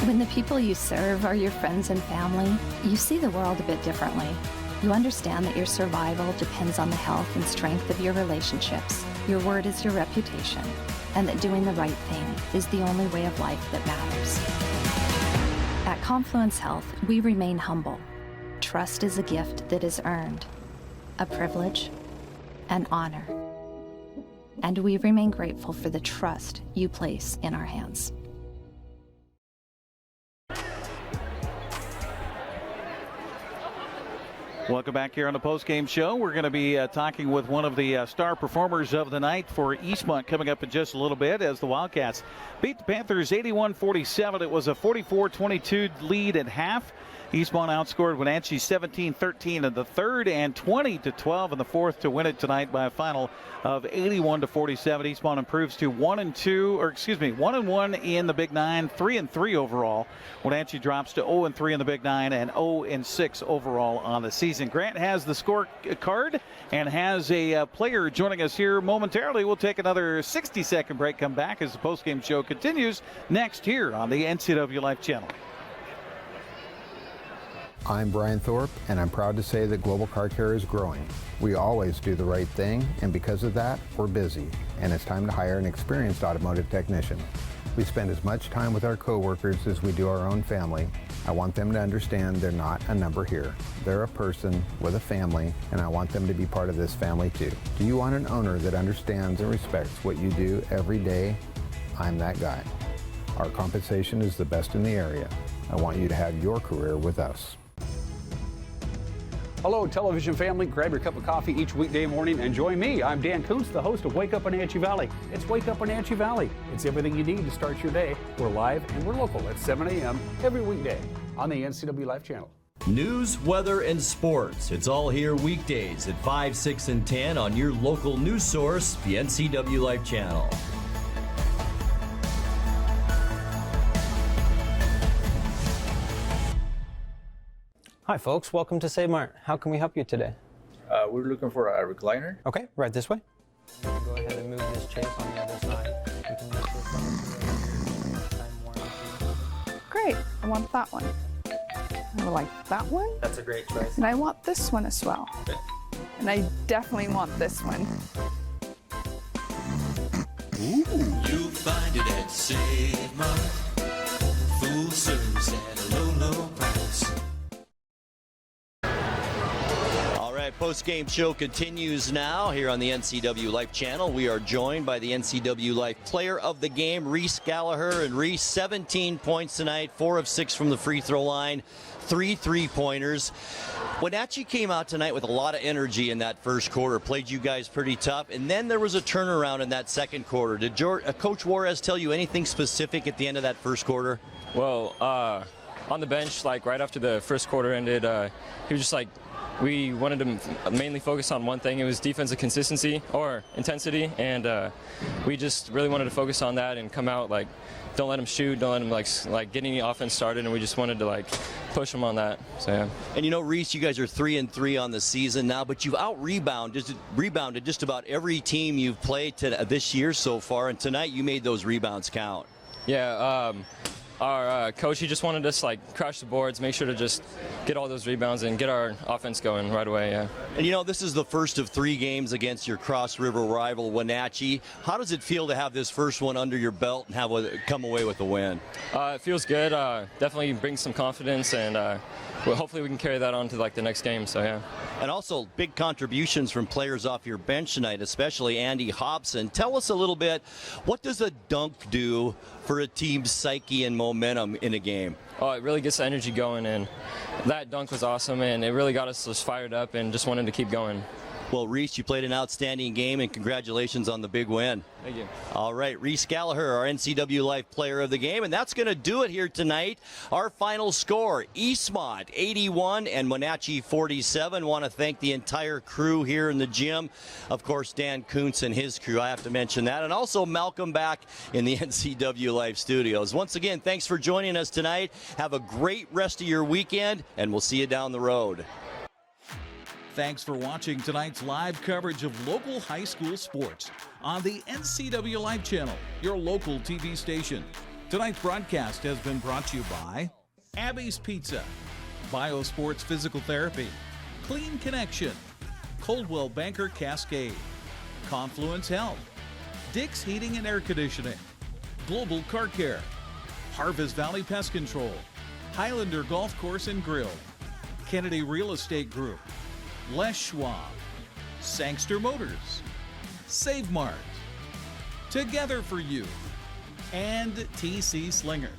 When the people you serve are your friends and family, you see the world a bit differently. You understand that your survival depends on the health and strength of your relationships. Your word is your reputation, and that doing the right thing is the only way of life that matters. At Confluence Health, we remain humble. Trust is a gift that is earned, a privilege, an honor. And we remain grateful for the trust you place in our hands. Welcome back here on the postgame show. We're going to be talking with one of the star performers of the night for Eastmont coming up in just a little bit as the Wildcats beat the Panthers 81-47. It was a 44-22 lead at half. Eastmont outscored Wenatchee 17-13 in the third and 20-12 in the fourth to win it tonight by a final of 81-47. Eastmont improves to 1-1 in the Big Nine, 3-3 overall. Wenatchee drops to 0-3 in the Big Nine and 0-6 overall on the season. Grant has the scorecard and has a player joining us here momentarily. We'll take another 60-second break, come back as the postgame show continues next here on the NCWLIFE Channel. I'm Brian Thorpe, and I'm proud to say that Global Car Care is growing. We always do the right thing, and because of that, we're busy, and it's time to hire an experienced automotive technician. We spend as much time with our coworkers as we do our own family. I want them to understand they're not a number here. They're a person with a family, and I want them to be part of this family too. Do you want an owner that understands and respects what you do every day? I'm that guy. Our compensation is the best in the area. I want you to have your career with us. Hello, television family. Grab your cup of coffee each weekday morning and join me. I'm Dan Kuntz, the host of Wake Up Wenatchee Valley. It's Wake Up Wenatchee Valley. It's everything you need to start your day. We're live and we're local at 7 a.m. every weekday on the NCWLIFE Channel. News, weather, and sports. It's all here weekdays at 5, 6, and 10 on your local news source, the NCWLIFE Channel. Hi folks, welcome to Save Mart. How can we help you today? We're looking for a recliner. Okay, right this way. Go ahead and move this chase on the other side. We can lift this up. Time warranty. Great, I want that one. I would like that one. That's a great choice. And I want this one as well. Okay. And I definitely want this one. You'll find it at Save Mart. Full service at a low, low price. post-game show continues now here on the NCWLIFE Channel. We are joined by the NCWLIFE Player of the Game, Reece Gallaher. And Reece, 17 points tonight, 4 of 6 from the free throw line, 3 three-pointers. Wenatchee came out tonight with a lot of energy in that first quarter, played you guys pretty tough, and then there was a turnaround in that second quarter. Did Coach Juarez tell you anything specific at the end of that first quarter? Well, on the bench, like right after the first quarter ended, he was just like, we wanted to mainly focus on one thing. It was defensive consistency or intensity, and we just really wanted to focus on that and come out like, don't let him shoot, don't let him like get any offense started, and we just wanted to like push him on that. So yeah. And you know, Reece, you guys are 3-3 on the season now, but you've rebounded just about every team you've played this year so far, and tonight you made those rebounds count. Yeah. Our coach, he just wanted us like crash the boards, make sure to just get all those rebounds and get our offense going right away. Yeah. And you know, this is the first of 3 games against your Cross River rival Wenatchee. How does it feel to have this first one under your belt and come away with a win? It feels good. Definitely brings some confidence, and hopefully we can carry that on to like the next game. So yeah. And also big contributions from players off your bench tonight, especially Andy Hobson. Tell us a little bit, what does a dunk do for a team's psyche and momentum in a game? Oh, it really gets the energy going, and that dunk was awesome, and it really got us just fired up and just wanted to keep going. Well, Reece, you played an outstanding game, and congratulations on the big win. Thank you. All right, Reece Gallaher, our NCWLIFE Player of the Game, and that's going to do it here tonight. Our final score, Eastmont 81 and Wenatchee 47. Want to thank the entire crew here in the gym. Of course, Dan Kuntz and his crew, I have to mention that, and also Malcolm back in the NCWLIFE studios. Once again, thanks for joining us tonight. Have a great rest of your weekend, and we'll see you down the road. Thanks for watching tonight's live coverage of local high school sports on the NCWLIFE Channel, your local TV station. Tonight's broadcast has been brought to you by Abby's Pizza, Biosports Physical Therapy, Clean Connection, Coldwell Banker Cascade, Confluence Health, Dick's Heating and Air Conditioning, Global Car Care, Harvest Valley Pest Control, Highlander Golf Course and Grill, Kennedy Real Estate Group, Les Schwab, Sangster Motors, Save Mart, Together for You, and TC Slingers.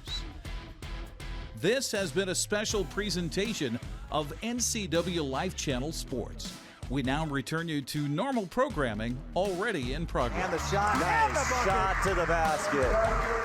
This has been a special presentation of NCWLIFE Channel Sports. We now return you to normal programming already in progress. And the shot, nice shot to the basket.